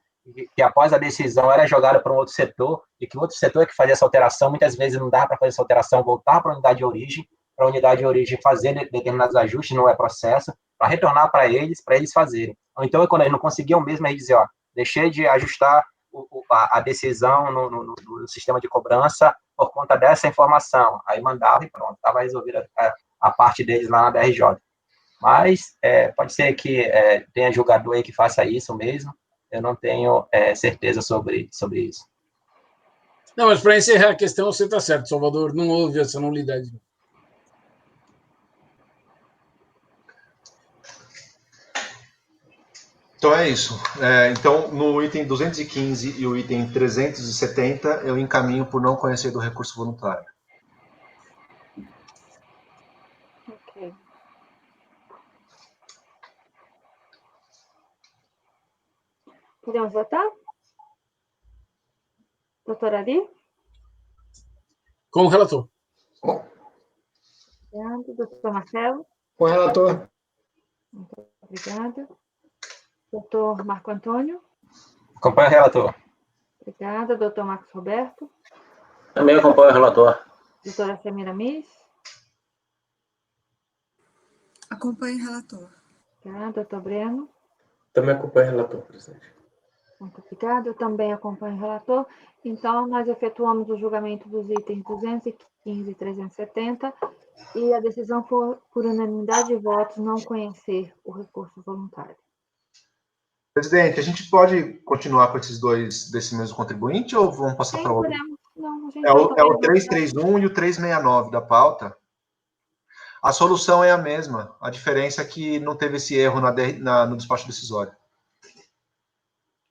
Que após a decisão era jogada para um outro setor, e que o outro setor é que fazia essa alteração, muitas vezes não dava para fazer essa alteração, voltar para a unidade de origem, fazer determinados ajustes, não é processo, para retornar para eles fazerem. Então, quando eles não conseguiam mesmo, aí dizer, deixei de ajustar a decisão no sistema de cobrança por conta dessa informação. Aí mandava e pronto, estava resolvida a parte deles lá na DRJ. Mas pode ser que tenha julgador aí que faça isso mesmo. Eu não tenho certeza sobre isso. Não, mas para encerrar a questão, você está certo, Salvador. Não houve essa nulidade. Então é isso. Então, no item 215 e o item 370, eu encaminho por não conhecer do recurso voluntário. Ok. Podemos votar? Doutor Ari? Com o relator. Obrigado. Doutor Marcelo? Com o relator. Muito obrigada. Doutor Marco Antônio? Acompanha o relator. Obrigada. Doutor Marcos Roberto? Também acompanho o relator. Doutora Samira Miss? Acompanhe o relator. Obrigada. Doutor Breno? Também acompanho o relator, presidente. Muito obrigada. Eu também acompanho o relator. Então, nós efetuamos o julgamento dos itens 215 e 370 e a decisão foi por unanimidade de votos não conhecer o recurso voluntário. Presidente, a gente pode continuar com esses dois desse mesmo contribuinte ou vamos passar para outro? Podemos. Não, a gente É vai o 331 e o 369 da pauta. A solução é a mesma. A diferença é que não teve esse erro no despacho decisório.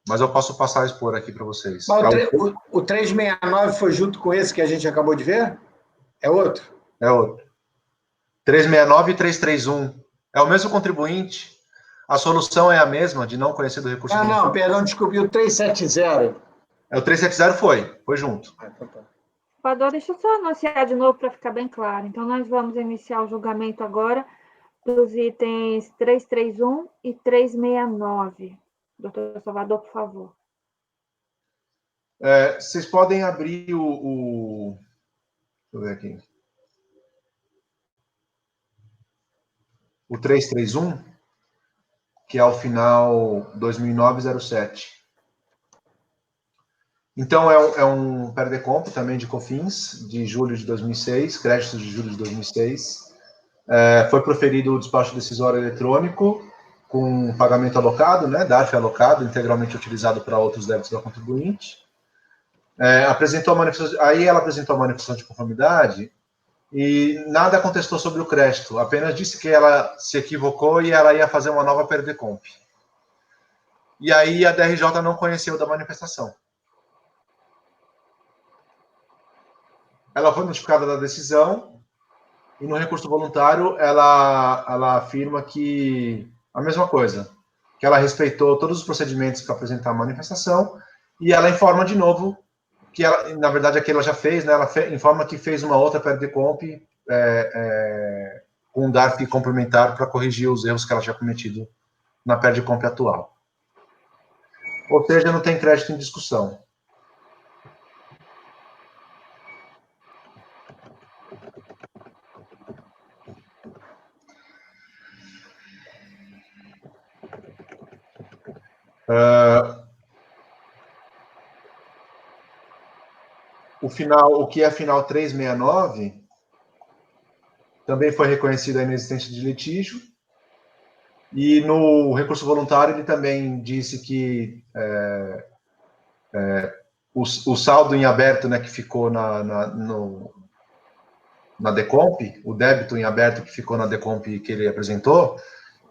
Mas eu posso passar a expor aqui para vocês. Mas o 369 foi junto com esse que a gente acabou de ver? É outro? É outro. 369 e 331. É o mesmo contribuinte. A solução é a mesma, de não conhecer do recurso. Não, perdão, desculpe, o 370. O 370 foi junto. Salvador, deixa eu só anunciar de novo para ficar bem claro. Então, nós vamos iniciar o julgamento agora dos itens 331 e 369. Doutor Salvador, por favor. Vocês podem abrir o... Deixa eu ver aqui. O 331, que é o final 2009-07. Então, é um perdecomp também de COFINS, de julho de 2006, créditos de julho de 2006. Foi proferido o despacho decisório eletrônico com pagamento alocado, né, DARF alocado, integralmente utilizado para outros débitos da contribuinte. Aí ela apresentou a manifestação de conformidade e nada contestou sobre o crédito, apenas disse que ela se equivocou e ela ia fazer uma nova perdecomp. E aí a DRJ não conheceu da manifestação. Ela foi notificada da decisão e no recurso voluntário ela afirma que a mesma coisa, que ela respeitou todos os procedimentos para apresentar a manifestação e ela informa de novo que ela, na verdade, aqui ela já fez, né? Ela informa que fez uma outra perdecomp com um DARF complementar para corrigir os erros que ela tinha cometido na perdecomp atual. Ou seja, não tem crédito em discussão. O que é final 369 também foi reconhecido a inexistência de litígio. E no recurso voluntário ele também disse que o saldo em aberto, né, que ficou na decomp, o débito em aberto que ficou na decomp que ele apresentou,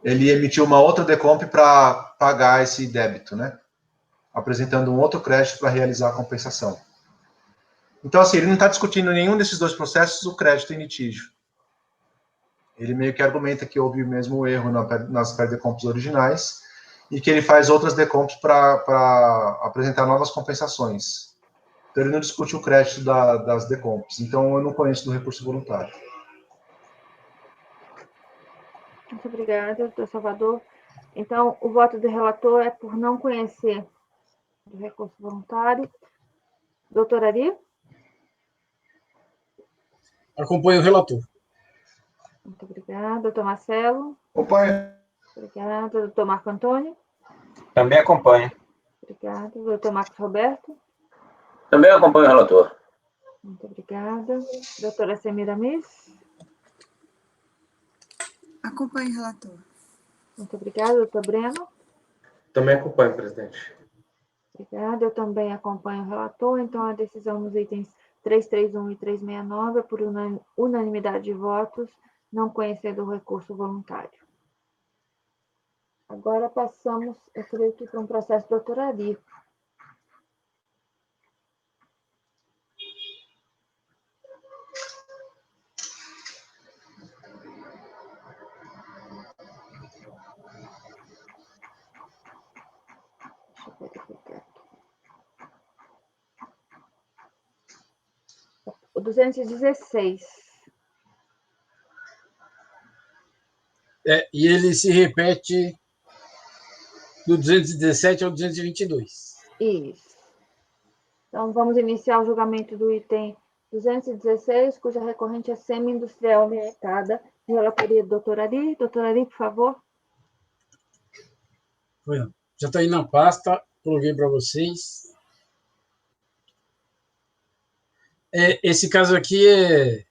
ele emitiu uma outra decomp para pagar esse débito, né, apresentando um outro crédito para realizar a compensação. Então, assim, ele não está discutindo nenhum desses dois processos o crédito em litígio. Ele meio que argumenta que houve mesmo erro nas perdecomps originais e que ele faz outras decomps para apresentar novas compensações. Então, ele não discute o crédito das decomps. Então, eu não conheço do recurso voluntário. Muito obrigada, doutor Salvador. Então, o voto do relator é por não conhecer do recurso voluntário. Doutor Ari? Acompanho o relator. Muito obrigada. Doutor Marcelo? Acompanho. Obrigada. Doutor Marco Antônio? Também acompanho. Obrigada. Doutor Marcos Roberto? Também acompanho o relator. Muito obrigada. Doutora Samira Miss? Acompanhe o relator. Muito obrigada. Doutor Breno? Também acompanho, presidente. Obrigada. Eu também acompanho o relator. Então, a decisão nos itens 331 e 369 é por unanimidade de votos, não conhecendo o recurso voluntário. Agora passamos, eu creio que para um processo de doutoraria. Deixa eu verificar aqui. O 216. E ele se repete do 217 ao 222. Isso. Então, vamos iniciar o julgamento do item 216, cuja recorrente é semi-industrial limitada, de relatoria do doutor Ari. Doutor Ari, por favor. Já está aí na pasta, coloquei para vocês. Esse caso aqui é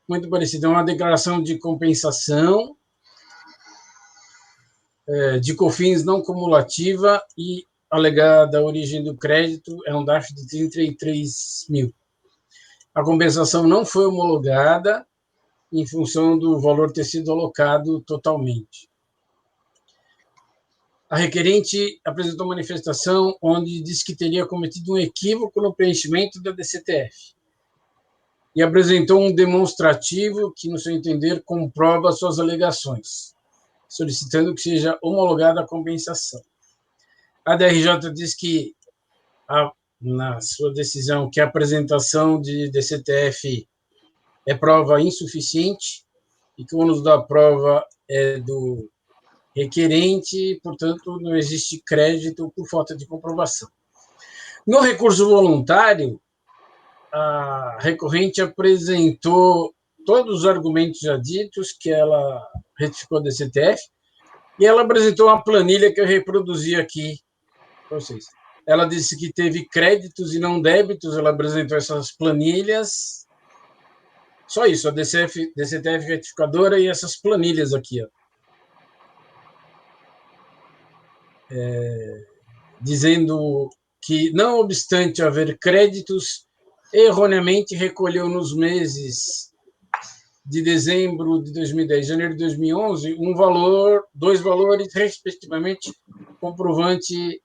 muito parecido. É uma declaração de compensação de COFINS não cumulativa e alegada origem do crédito é um DARF de 33 mil. A compensação não foi homologada em função do valor ter sido alocado totalmente. A requerente apresentou manifestação onde disse que teria cometido um equívoco no preenchimento da DCTF e apresentou um demonstrativo que, no seu entender, comprova suas alegações, solicitando que seja homologada a compensação. A DRJ diz que, na sua decisão, que a apresentação de DCTF é prova insuficiente e que o ônus da prova é do requerente, portanto, não existe crédito por falta de comprovação. No recurso voluntário, a recorrente apresentou todos os argumentos já ditos, que ela retificou a DCTF, e ela apresentou uma planilha que eu reproduzi aqui para vocês. Ela disse que teve créditos e não débitos, ela apresentou essas planilhas. Só isso, a DCTF retificadora e essas planilhas aqui, ó. Dizendo que, não obstante haver créditos, erroneamente recolheu nos meses de dezembro de 2010 e janeiro de 2011 dois valores, respectivamente, comprovante,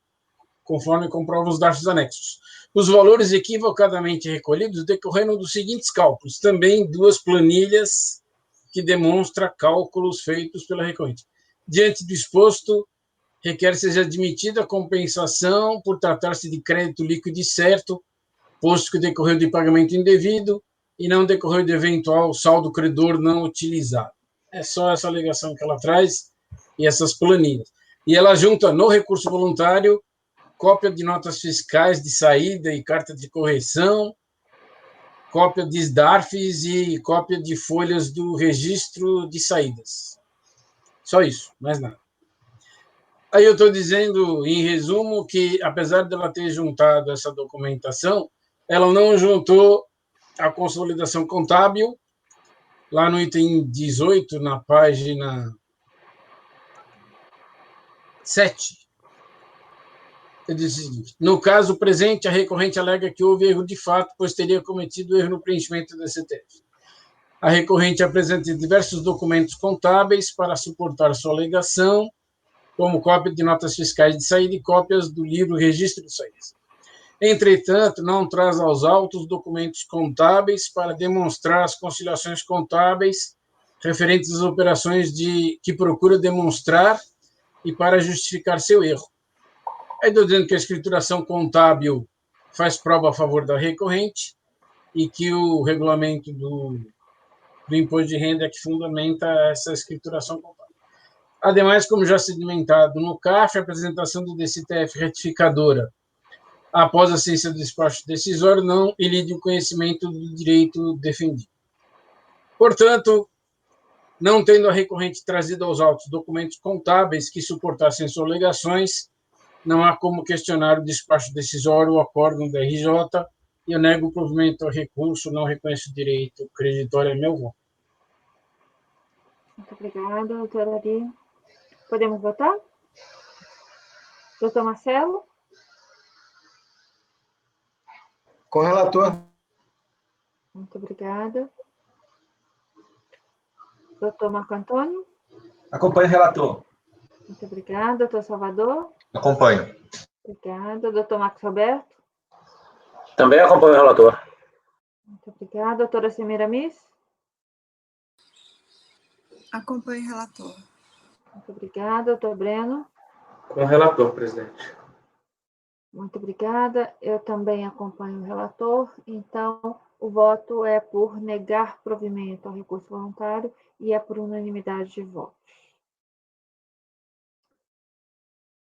conforme comprovam os dados anexos. Os valores equivocadamente recolhidos decorreram dos seguintes cálculos, também duas planilhas que demonstram cálculos feitos pela recorrente. Diante do exposto, requer seja admitida a compensação por tratar-se de crédito líquido e certo, posto que decorreu de pagamento indevido e não decorreu de eventual saldo credor não utilizado. É só essa alegação que ela traz e essas planilhas. E ela junta no recurso voluntário cópia de notas fiscais de saída e carta de correção, cópia de SDARFs e cópia de folhas do registro de saídas. Só isso, mais nada. Aí eu estou dizendo, em resumo, que apesar dela ter juntado essa documentação, ela não juntou a consolidação contábil, lá no item 18, na página 7. Eu disse o seguinte: no caso presente, a recorrente alega que houve erro de fato, pois teria cometido erro no preenchimento da DCTF. A recorrente apresenta diversos documentos contábeis para suportar sua alegação, como cópia de notas fiscais de saída e cópias do livro Registro de Saídas. Entretanto, não traz aos autos documentos contábeis para demonstrar as conciliações contábeis referentes às operações que procura demonstrar e para justificar seu erro. Aí estou dizendo que a escrituração contábil faz prova a favor da recorrente e que o regulamento do imposto de renda é que fundamenta essa escrituração contábil. Ademais, como já sedimentado no CAF, a apresentação do DCTF retificadora após a ciência do despacho decisório não elide o conhecimento do direito defendido. Portanto, não tendo a recorrente trazido aos autos documentos contábeis que suportassem suas alegações, não há como questionar o despacho decisório, o acórdão da RJ, e eu nego o provimento ao recurso, não reconheço o direito creditório, é meu voto. Muito obrigada, doutora Ari. Podemos votar? Doutor Marcelo? Com o relator. Muito obrigada. Doutor Marco Antônio? Acompanho o relator. Muito obrigada. Doutor Salvador? Acompanho. Obrigada. Doutor Marcos Roberto? Também acompanho o relator. Muito obrigada. Doutora Semiramis? Acompanhe o relator. Muito obrigada. Doutor Breno? Com o relator, presidente. Muito obrigada. Eu também acompanho o relator. Então, o voto é por negar provimento ao recurso voluntário e é por unanimidade de votos.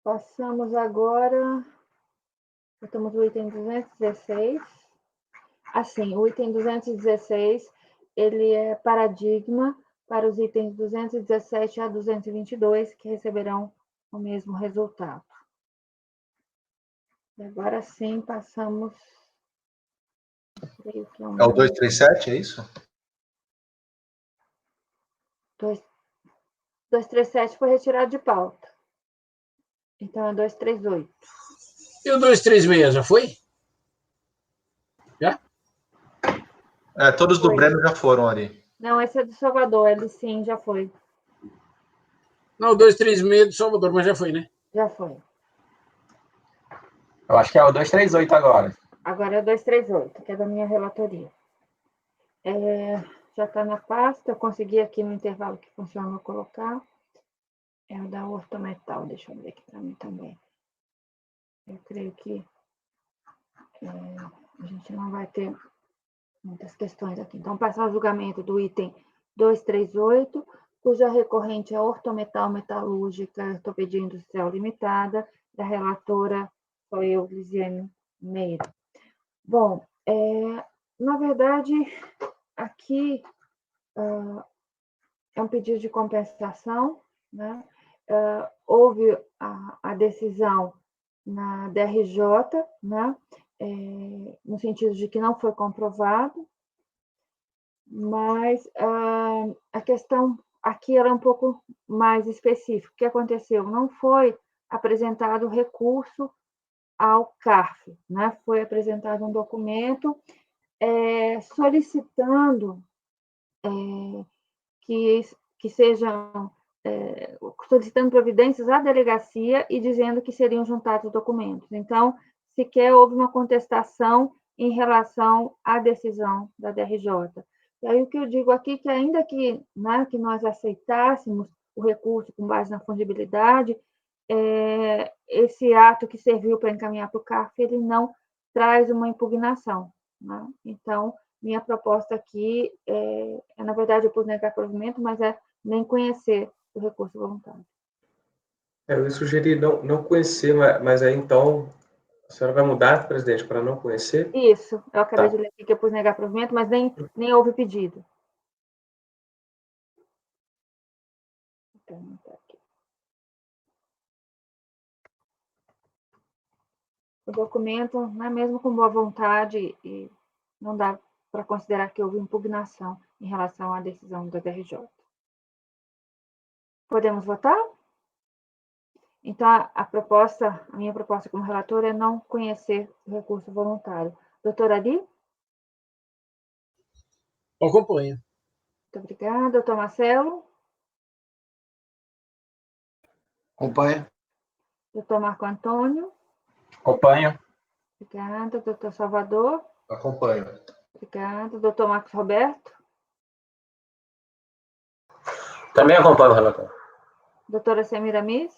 Passamos agora... Estamos no item 216. Assim, o item 216, ele é paradigma para os itens 217 a 222, que receberão o mesmo resultado. E agora sim, passamos... Creio que É o 237, é isso? 237 foi retirado de pauta. Então, é 238. E o 236 já foi? Já? Todos do Foi. Breno já foram ali. Não, esse é do Salvador, ele sim, já foi. Não, o 236 do Salvador, mas já foi, né? Já foi. Eu acho que é o 238 agora. Agora é o 238, que é da minha relatoria. Já está na pasta, eu consegui aqui no intervalo que funcionou colocar. É o da ortometal, deixa eu ver aqui para mim também. Eu creio que a gente não vai ter muitas questões aqui. Então, passar ao julgamento do item 238, cuja recorrente é Ortometal Metalúrgica Ortopedia Industrial Limitada, da relatora sou eu, Lisiane Meira. Bom, na verdade, aqui é um pedido de compensação, né? Houve a decisão na DRJ, né? No sentido de que não foi comprovado, mas a questão aqui era um pouco mais específica. O que aconteceu? Não foi apresentado recurso ao CARF, né? Foi apresentado um documento solicitando que sejam solicitando providências à delegacia e dizendo que seriam juntados documentos. Então, sequer houve uma contestação em relação à decisão da DRJ. E aí o que eu digo aqui que ainda que, né, que nós aceitássemos o recurso com base na fungibilidade, esse ato que serviu para encaminhar para o CARF, ele não traz uma impugnação, né? Então, minha proposta aqui na verdade, eu pus negar provimento, mas nem conhecer o recurso voluntário. Eu sugeri não conhecer, mas aí então a senhora vai mudar, presidente, para não conhecer? Isso, eu acabei Tá. de ler aqui que eu pus negar provimento, mas nem houve pedido. Então, tá aqui. O documento, né, mesmo com boa vontade, e não dá para considerar que houve impugnação em relação à decisão da DRJ. Podemos votar? Então, a minha proposta como relatora é não conhecer o recurso voluntário. Doutora Ari? Acompanho. Muito obrigada. Doutor Marcelo? Acompanha. Doutor Marco Antônio? Acompanho. Obrigada. Doutor Salvador? Acompanho. Obrigada. Doutor Marcos Roberto? Também acompanho o relator. Doutora Semiramis?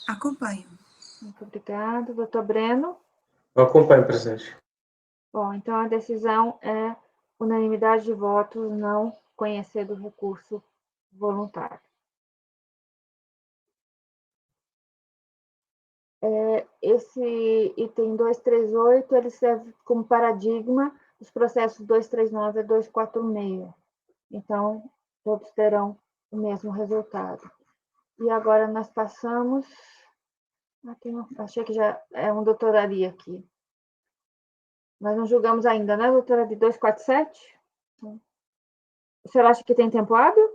Acompanho. Muito obrigada. Doutor Breno? Eu acompanho, presidente. Bom, então a decisão é unanimidade de votos, não conhecer do recurso voluntário. Esse item 238, ele serve como paradigma dos processos 239 a 246. Então, todos terão o mesmo resultado. E agora nós passamos... achei que já é um doutoraria aqui. Nós não julgamos ainda, né, doutora, de 247? O senhor acha que tem tempo hábil?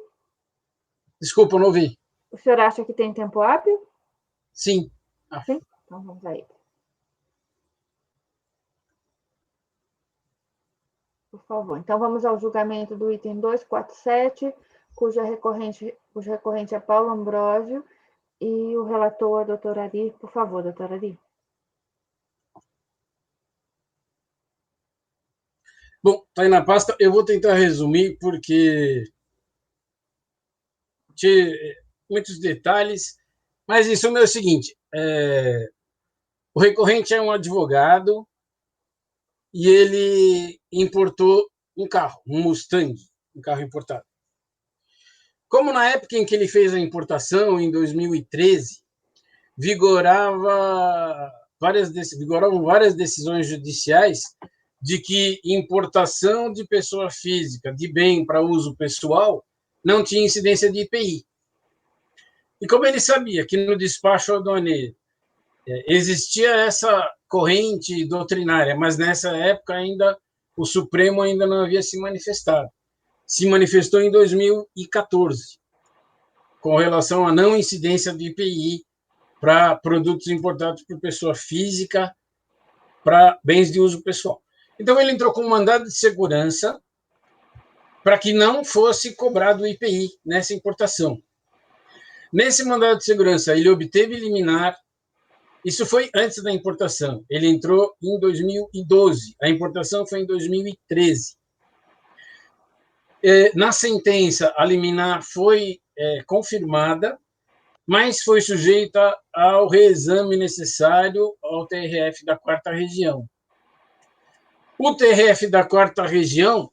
Desculpa, não ouvi. O senhor acha que tem tempo hábil? Sim. Sim? Então vamos aí. Por favor. Então vamos ao julgamento do item 247, cujo recorrente é Paulo Ambrósio, e o relator, a doutora Ari. Por favor, doutora Ari. Bom, está aí na pasta. Eu vou tentar resumir, porque tinha muitos detalhes, mas em suma é o seguinte, o recorrente é um advogado e ele importou um carro, um Mustang, um carro importado. Como na época em que ele fez a importação, em 2013, vigoravam várias decisões judiciais de que importação de pessoa física de bem para uso pessoal não tinha incidência de IPI. E como ele sabia que no despacho aduaneiro existia essa corrente doutrinária, mas nessa época ainda o Supremo ainda não havia se manifestado. Se manifestou em 2014, com relação à não incidência de IPI para produtos importados por pessoa física para bens de uso pessoal. Então, ele entrou com um mandado de segurança para que não fosse cobrado o IPI nessa importação. Nesse mandado de segurança, ele obteve liminar. Isso foi antes da importação. Ele entrou em 2012. A importação foi em 2013. Na sentença, a liminar foi confirmada, mas foi sujeita ao reexame necessário ao TRF da 4ª Região. O TRF da 4ª Região,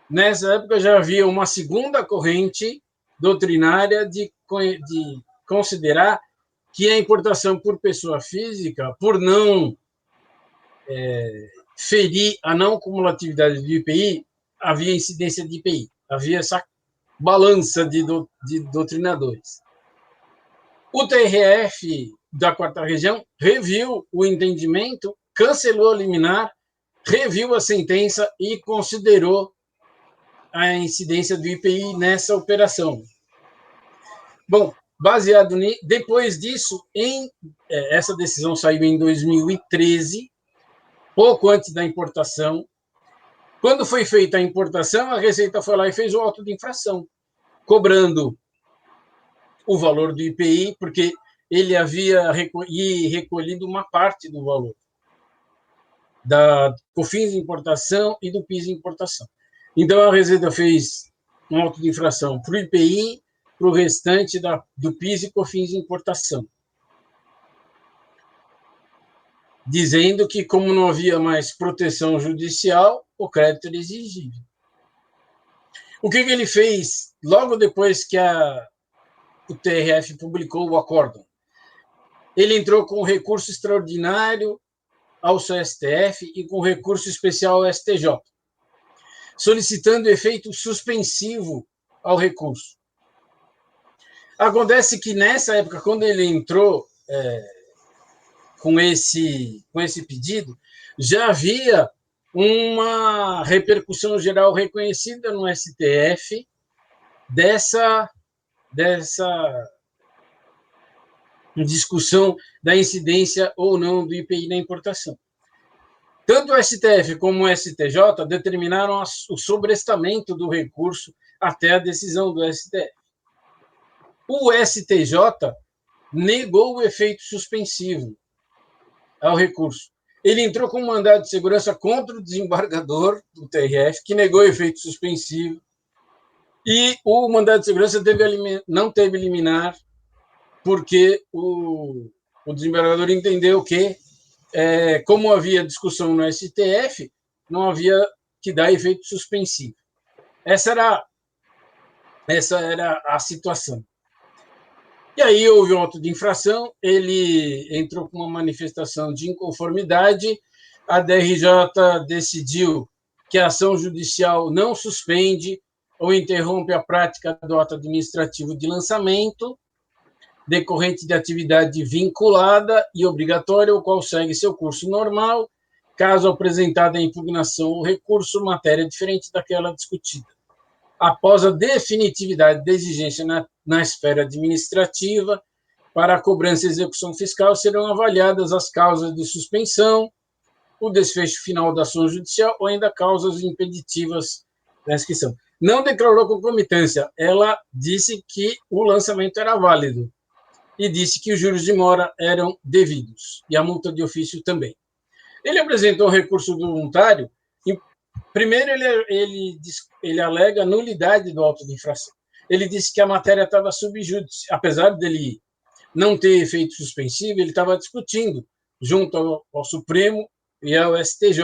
nessa época, já havia uma segunda corrente doutrinária de considerar que a importação por pessoa física, por não ferir a não cumulatividade do IPI, havia incidência de IPI, havia essa balança de doutrinadores. O TRF da 4ª Região reviu o entendimento, cancelou a liminar, reviu a sentença e considerou a incidência do IPI nessa operação. Bom, baseado depois disso, essa decisão saiu em 2013, pouco antes da importação. Quando foi feita a importação, a Receita foi lá e fez o auto de infração, cobrando o valor do IPI, porque ele havia recolhido uma parte do valor da COFINS de importação e do PIS de importação. Então, a Receita fez um auto de infração para o IPI, para o restante do PIS e COFINS de importação, dizendo que, como não havia mais proteção judicial, o crédito era exigível. O que ele fez logo depois que o TRF publicou o acórdão? Ele entrou com recurso extraordinário ao STF e com recurso especial ao STJ, solicitando efeito suspensivo ao recurso. Acontece que, nessa época, quando ele entrou com esse pedido, já havia uma repercussão geral reconhecida no STF dessa discussão da incidência ou não do IPI na importação. Tanto o STF como o STJ determinaram o sobrestamento do recurso até a decisão do STF. O STJ negou o efeito suspensivo ao recurso. Ele entrou com um mandado de segurança contra o desembargador do TRF, que negou o efeito suspensivo, e o mandado de segurança não teve liminar, porque o desembargador entendeu que, como havia discussão no STF, não havia que dar efeito suspensivo. Essa era a situação. E aí houve um auto de infração, ele entrou com uma manifestação de inconformidade, a DRJ decidiu que a ação judicial não suspende ou interrompe a prática do ato administrativo de lançamento, decorrente de atividade vinculada e obrigatória, o qual segue seu curso normal, caso apresentada a impugnação ou recurso, matéria diferente daquela discutida. Após a definitividade da exigência na esfera administrativa, para a cobrança e execução fiscal, serão avaliadas as causas de suspensão, o desfecho final da ação judicial ou ainda causas impeditivas da inscrição. não declarou concomitância. Ela disse que o lançamento era válido e disse que os juros de mora eram devidos e a multa de ofício também. Ele apresentou um recurso voluntário. Primeiro, ele alega nulidade do auto de infração. Ele disse que a matéria estava sub judice, apesar dele não ter efeito suspensivo, ele estava discutindo junto ao Supremo e ao STJ.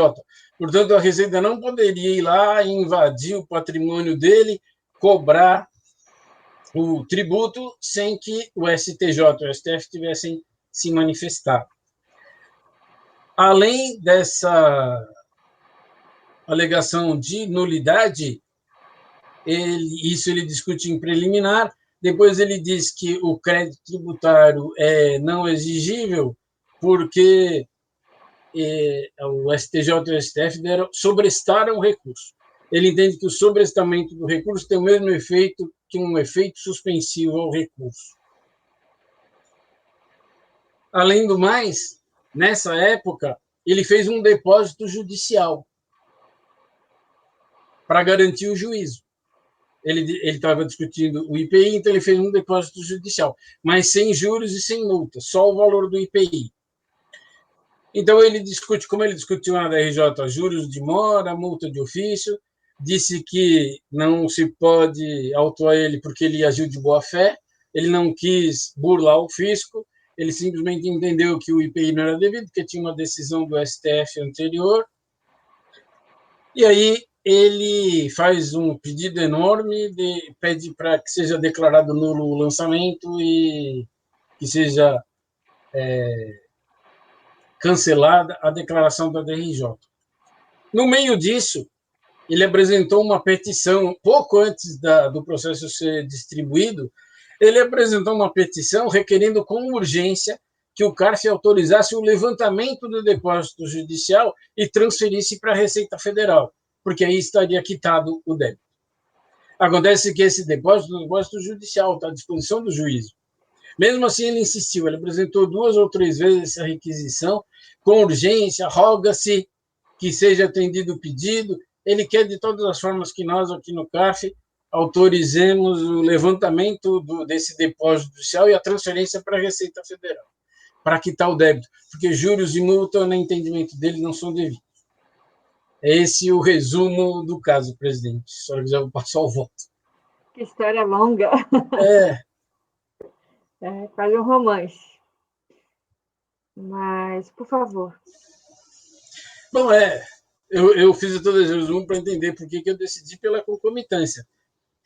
Portanto, a Receita não poderia ir lá e invadir o patrimônio dele, cobrar o tributo sem que o STJ e o STF tivessem se manifestado. Além dessa alegação de nulidade, isso ele discute em preliminar, depois ele diz que o crédito tributário é não exigível porque o STJ e o STF sobrestaram o recurso. Ele entende que o sobrestamento do recurso tem o mesmo efeito que um efeito suspensivo ao recurso. Além do mais, nessa época, ele fez um depósito judicial para garantir o juízo. Ele estava discutindo o IPI, então ele fez um depósito judicial, mas sem juros e sem multa, só o valor do IPI. Então, ele discute, como ele discutiu na DRJ, juros de mora, multa de ofício, disse que não se pode autuar ele porque ele agiu de boa-fé, ele não quis burlar o fisco, ele simplesmente entendeu que o IPI não era devido, porque tinha uma decisão do STF anterior, e aí ele faz um pedido enorme, pede para que seja declarado nulo o lançamento e que seja cancelada a declaração da DRJ. No meio disso, ele apresentou uma petição, pouco antes do processo ser distribuído, ele apresentou uma petição requerendo com urgência que o CARF autorizasse o levantamento do depósito judicial e transferisse para a Receita Federal, porque aí estaria quitado o débito. Acontece que esse depósito é um depósito judicial, está à disposição do juízo. Mesmo assim, ele insistiu, ele apresentou 2 ou 3 vezes essa requisição, com urgência, roga-se que seja atendido o pedido, ele quer de todas as formas que nós aqui no CARF autorizemos o levantamento desse depósito judicial e a transferência para a Receita Federal, para quitar o débito, porque juros e multa, no entendimento dele, não são devidos. É esse o resumo do caso, presidente. Só quiser eu passar o voto. Que história longa. Quase um romance. Mas, por favor. Bom, eu fiz todo esse resumo para entender por que eu decidi pela concomitância.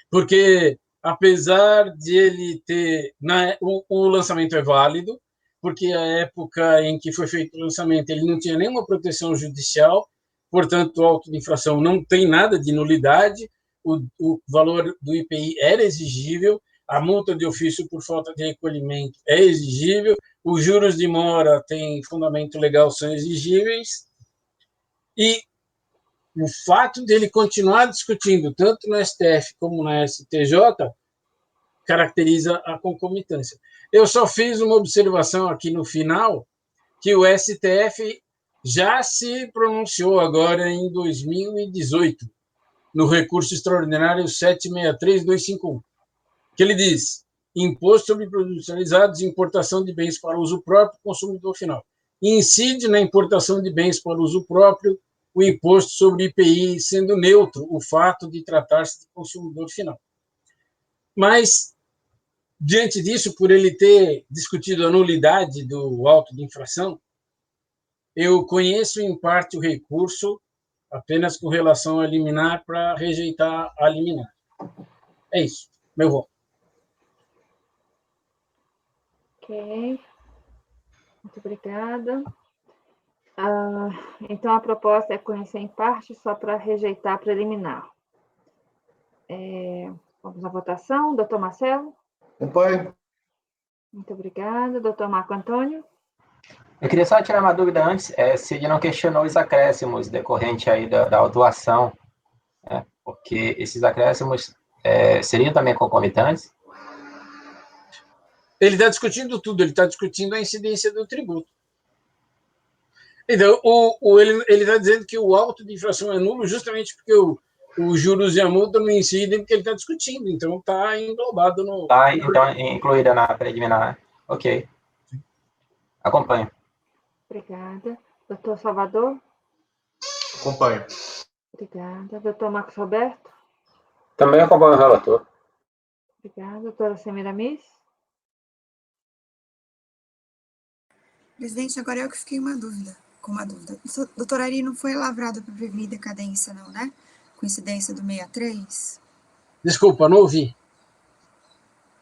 Porque, apesar de ele ter... o lançamento é válido, porque a época em que foi feito o lançamento ele não tinha nenhuma proteção judicial, portanto, o auto de infração não tem nada de nulidade, o valor do IPI era exigível, a multa de ofício por falta de recolhimento é exigível, os juros de mora têm fundamento legal, são exigíveis, e o fato dele continuar discutindo, tanto no STF como na STJ, caracteriza a concomitância. Eu só fiz uma observação aqui no final, que o STF já se pronunciou agora em 2018, no recurso extraordinário 763-251, que ele diz: imposto sobre produtos industrializados, importação de bens para uso próprio, consumidor final. Incide na importação de bens para uso próprio o imposto sobre IPI, sendo neutro o fato de tratar-se de consumidor final. Mas, diante disso, por ele ter discutido a nulidade do auto de infração, eu conheço, em parte, o recurso apenas com relação a liminar para rejeitar a liminar. É isso. Meu voto. Ok. Muito obrigada. Então, a proposta é conhecer em parte só para rejeitar a preliminar. Vamos à votação. Doutor Marcelo? Acompanho. Muito obrigada. Doutor Marco Antônio? Eu queria só tirar uma dúvida antes, se ele não questionou os acréscimos decorrentes aí da autuação, porque esses acréscimos seriam também concomitantes? Ele está discutindo tudo, ele está discutindo a incidência do tributo. Então, ele está dizendo que o auto de infração é nulo justamente porque os juros e a multa não incidem porque ele está discutindo, então está englobado no... Tá, então, incluída na preliminar. Ok. Acompanho. Obrigada. Doutor Salvador? Acompanho. Obrigada. Doutor Marcos Roberto? Também acompanho o relator. Obrigada. Doutora Semiramis? Presidente, agora eu que fiquei com uma dúvida. Doutor Ari, não foi lavrado para prevenir decadência, não, né? Coincidência do 63? Desculpa, não ouvi.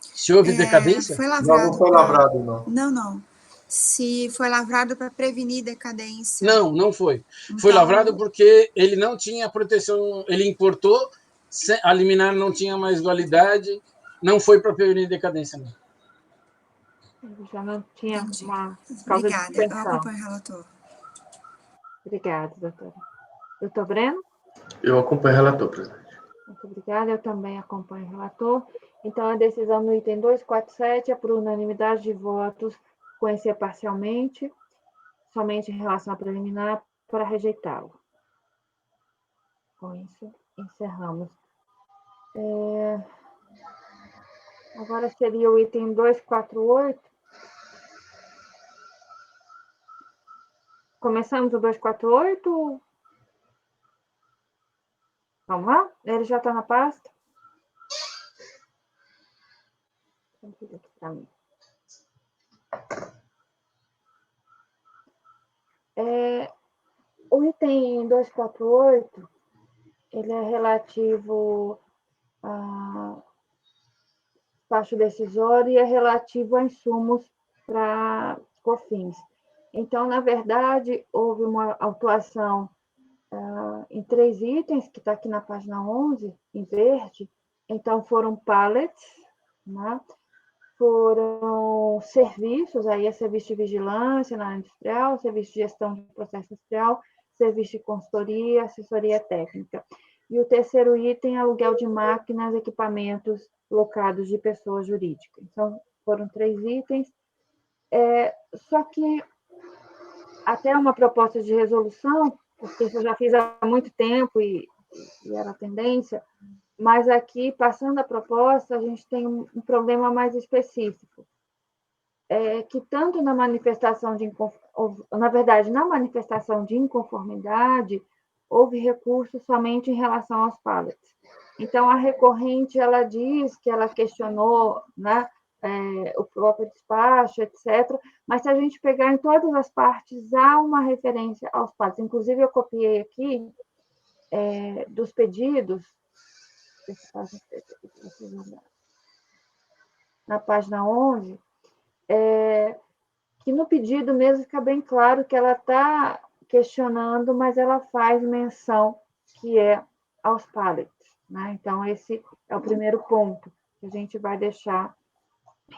Se houve decadência? Foi lavrado. Não foi lavrado, não. Não. Se foi lavrado para prevenir decadência. Não foi. Então, Foi lavrado porque ele não tinha proteção, ele importou, a liminar não tinha mais validade, não foi para prevenir decadência, não. Já não tinha Entendi. uma causa Obrigada. de Eu suspensão. acompanho o relator. Obrigada, doutora. Doutor Breno? Eu acompanho o relator, presidente. Muito obrigada. Eu também acompanho o relator. Então, a decisão no item 247 é por unanimidade de votos, conhecer parcialmente, somente em relação à preliminar, para rejeitá-lo. Com isso, encerramos. Agora seria o item 248. Começamos o 248? Vamos lá? Ele já está na pasta? Aqui para mim. O item 248, ele é relativo a despacho decisório e é relativo a insumos para COFINS. Então, na verdade, houve uma autuação em 3 itens, que está aqui na página 11, em verde. Então, foram pallets, né? Foram serviços, aí é serviço de vigilância na área industrial, serviço de gestão de processo industrial, serviço de consultoria, assessoria técnica. E o terceiro item é aluguel de máquinas, equipamentos locados de pessoa jurídica. Então, foram 3 itens. Só que até uma proposta de resolução, porque isso eu já fiz há muito tempo e era a tendência, mas aqui, passando a proposta, a gente tem um problema mais específico. Que tanto na manifestação na verdade, na manifestação de inconformidade, houve recurso somente em relação aos pallets. Então, a recorrente, ela diz que ela questionou, né, o próprio despacho, etc., mas se a gente pegar em todas as partes, há uma referência aos pallets. Inclusive, eu copiei aqui dos pedidos, na página 11, que no pedido mesmo fica bem claro que ela está questionando, mas ela faz menção que é aos pallets, né? Então, esse é o primeiro ponto que a gente vai deixar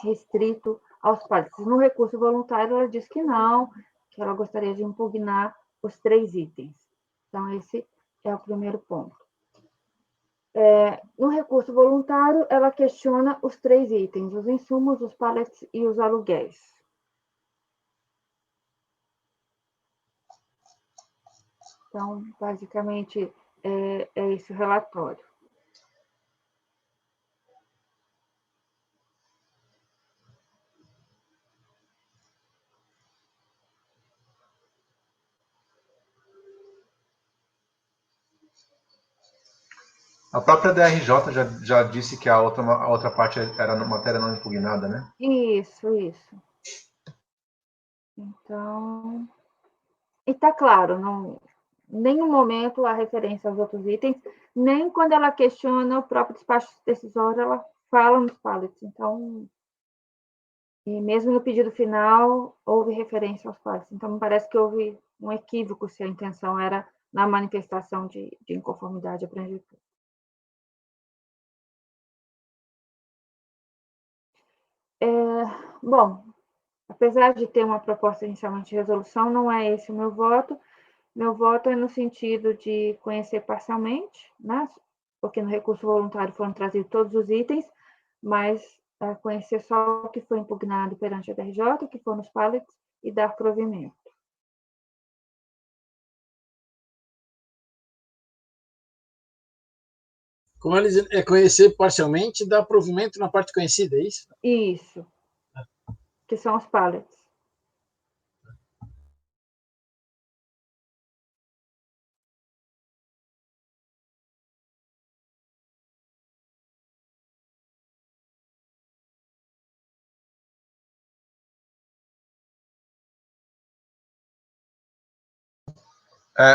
restrito aos pallets. No recurso voluntário, ela diz que não, que ela gostaria de impugnar os 3 itens. Então, esse é o primeiro ponto. No recurso voluntário, ela questiona os 3 itens, os insumos, os pallets e os aluguéis. Então, basicamente, é esse o relatório. A própria DRJ já disse que a outra parte era matéria não impugnada, né? Isso. Então, e está claro, não, em nenhum momento há referência aos outros itens, nem quando ela questiona o próprio despacho decisório, ela fala nos pallets. Então, e mesmo no pedido final, houve referência aos pallets. Então, me parece que houve um equívoco se a intenção era na manifestação de inconformidade abrangida. Bom, apesar de ter uma proposta inicialmente de resolução, não é esse o meu voto. Meu voto é no sentido de conhecer parcialmente, né? Porque no recurso voluntário foram trazidos todos os itens, mas conhecer só o que foi impugnado perante a DRJ, que foram os pallets, e dar provimento. Como eles é conhecer parcialmente, dá provimento na parte conhecida, é isso? Isso. Que são os pallets.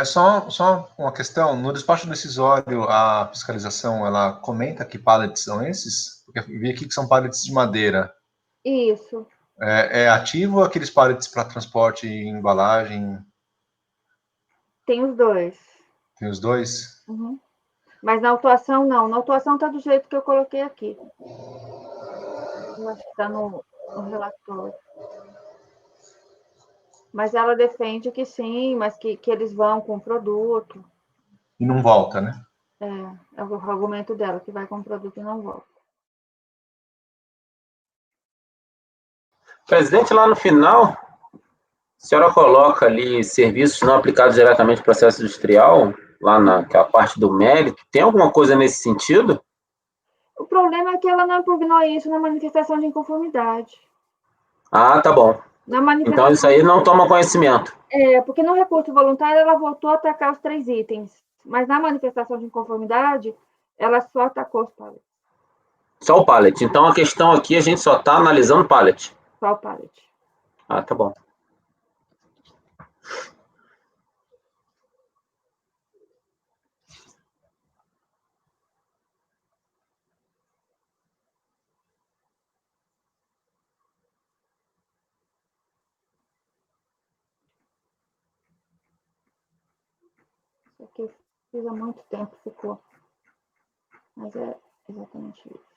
Só uma questão, no despacho decisório, a fiscalização, ela comenta que pallets são esses? Porque eu vi aqui que são pallets de madeira. Isso. É ativo ou aqueles pallets para transporte e embalagem? Tem os dois. Tem os dois? Uhum. Mas na autuação, não. Na autuação está do jeito que eu coloquei aqui. Eu acho que está no relatório. Mas ela defende que sim, mas que eles vão com o produto. E não volta, né? É o argumento dela, que vai com o produto e não volta. Presidente, lá no final, a senhora coloca ali serviços não aplicados diretamente ao processo industrial, lá naquela parte do mérito. Tem alguma coisa nesse sentido? O problema é que ela não impugnou isso na manifestação de inconformidade. Ah, tá bom. Então isso aí não toma conhecimento. Porque no recurso voluntário ela voltou a atacar os 3 itens, mas na manifestação de inconformidade ela só atacou os pallets. Só o pallet. Então a questão aqui, a gente só está analisando o pallet. Só o pallet. Ah, tá bom. Isso aqui eu fiz há muito tempo, ficou. Mas é exatamente isso.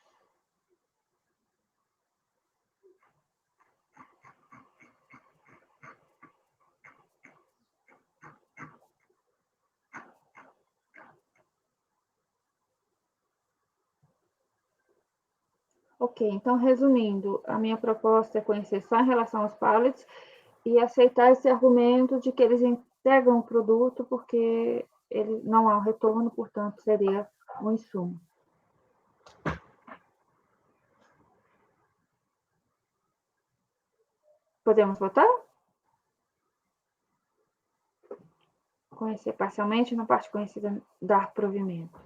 Ok, então, resumindo, a minha proposta é conhecer só em relação aos pallets e aceitar esse argumento de que eles entregam o produto porque ele não há um retorno, portanto, seria um insumo. Podemos votar? Conhecer parcialmente na parte conhecida, dar provimento.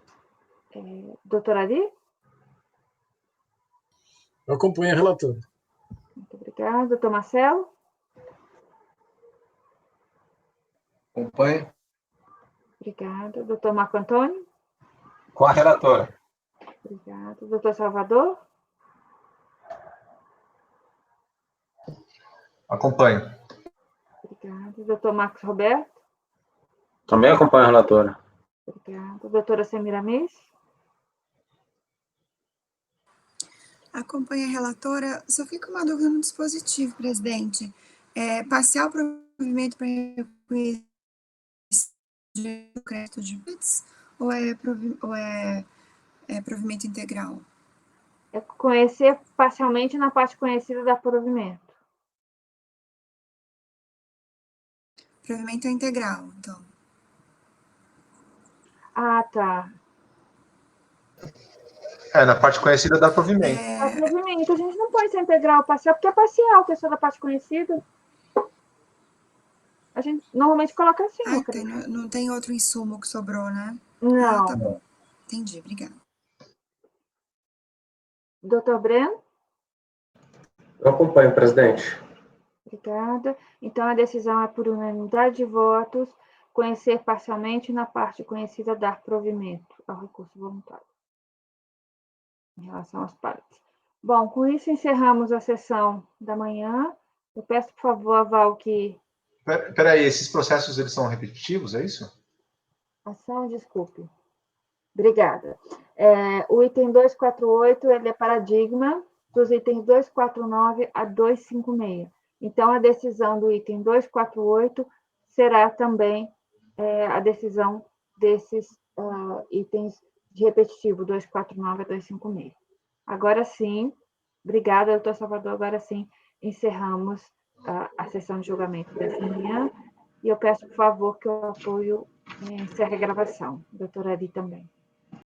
Doutora Ari? Eu acompanho a relatora. Muito obrigada. Doutor Marcelo? Acompanhe. Obrigada. Doutor Marco Antônio? Com a relatora. Obrigada. Doutor Salvador? Acompanho. Obrigada. Doutor Marcos Roberto? Também acompanho a relatora. Obrigada. Doutora Semira Miss? Acompanha a relatora. Só fica uma dúvida no dispositivo, presidente. Parcial provimento para reconhecer o crédito de bits ou é provimento integral? É conhecer parcialmente na parte conhecida da provimento. Provimento é integral, então. Ah, tá. Na parte conhecida dá provimento. A provimento, a gente não pode ser integral ou parcial, porque é parcial, que é só da parte conhecida. A gente normalmente coloca assim. Não tem outro insumo que sobrou, né? Não. Tá bom. Entendi, obrigada. Doutor Breno? Eu acompanho, presidente. Obrigada. Então, a decisão é por unanimidade de votos, conhecer parcialmente na parte conhecida, dar provimento ao recurso voluntário, em relação aos pallets. Bom, com isso encerramos a sessão da manhã. Eu peço, por favor, a Val que... Peraí, esses processos, eles são repetitivos, é isso? Ação, desculpe. Obrigada. O item 248, ele é paradigma dos itens 249 a 256. Então, a decisão do item 248 será também a decisão desses itens de repetitivo, 249 a 256. Agora sim, obrigada, doutor Salvador, agora sim, encerramos a sessão de julgamento dessa manhã, e eu peço, por favor, que o apoio encerre a gravação. Doutora Ari também.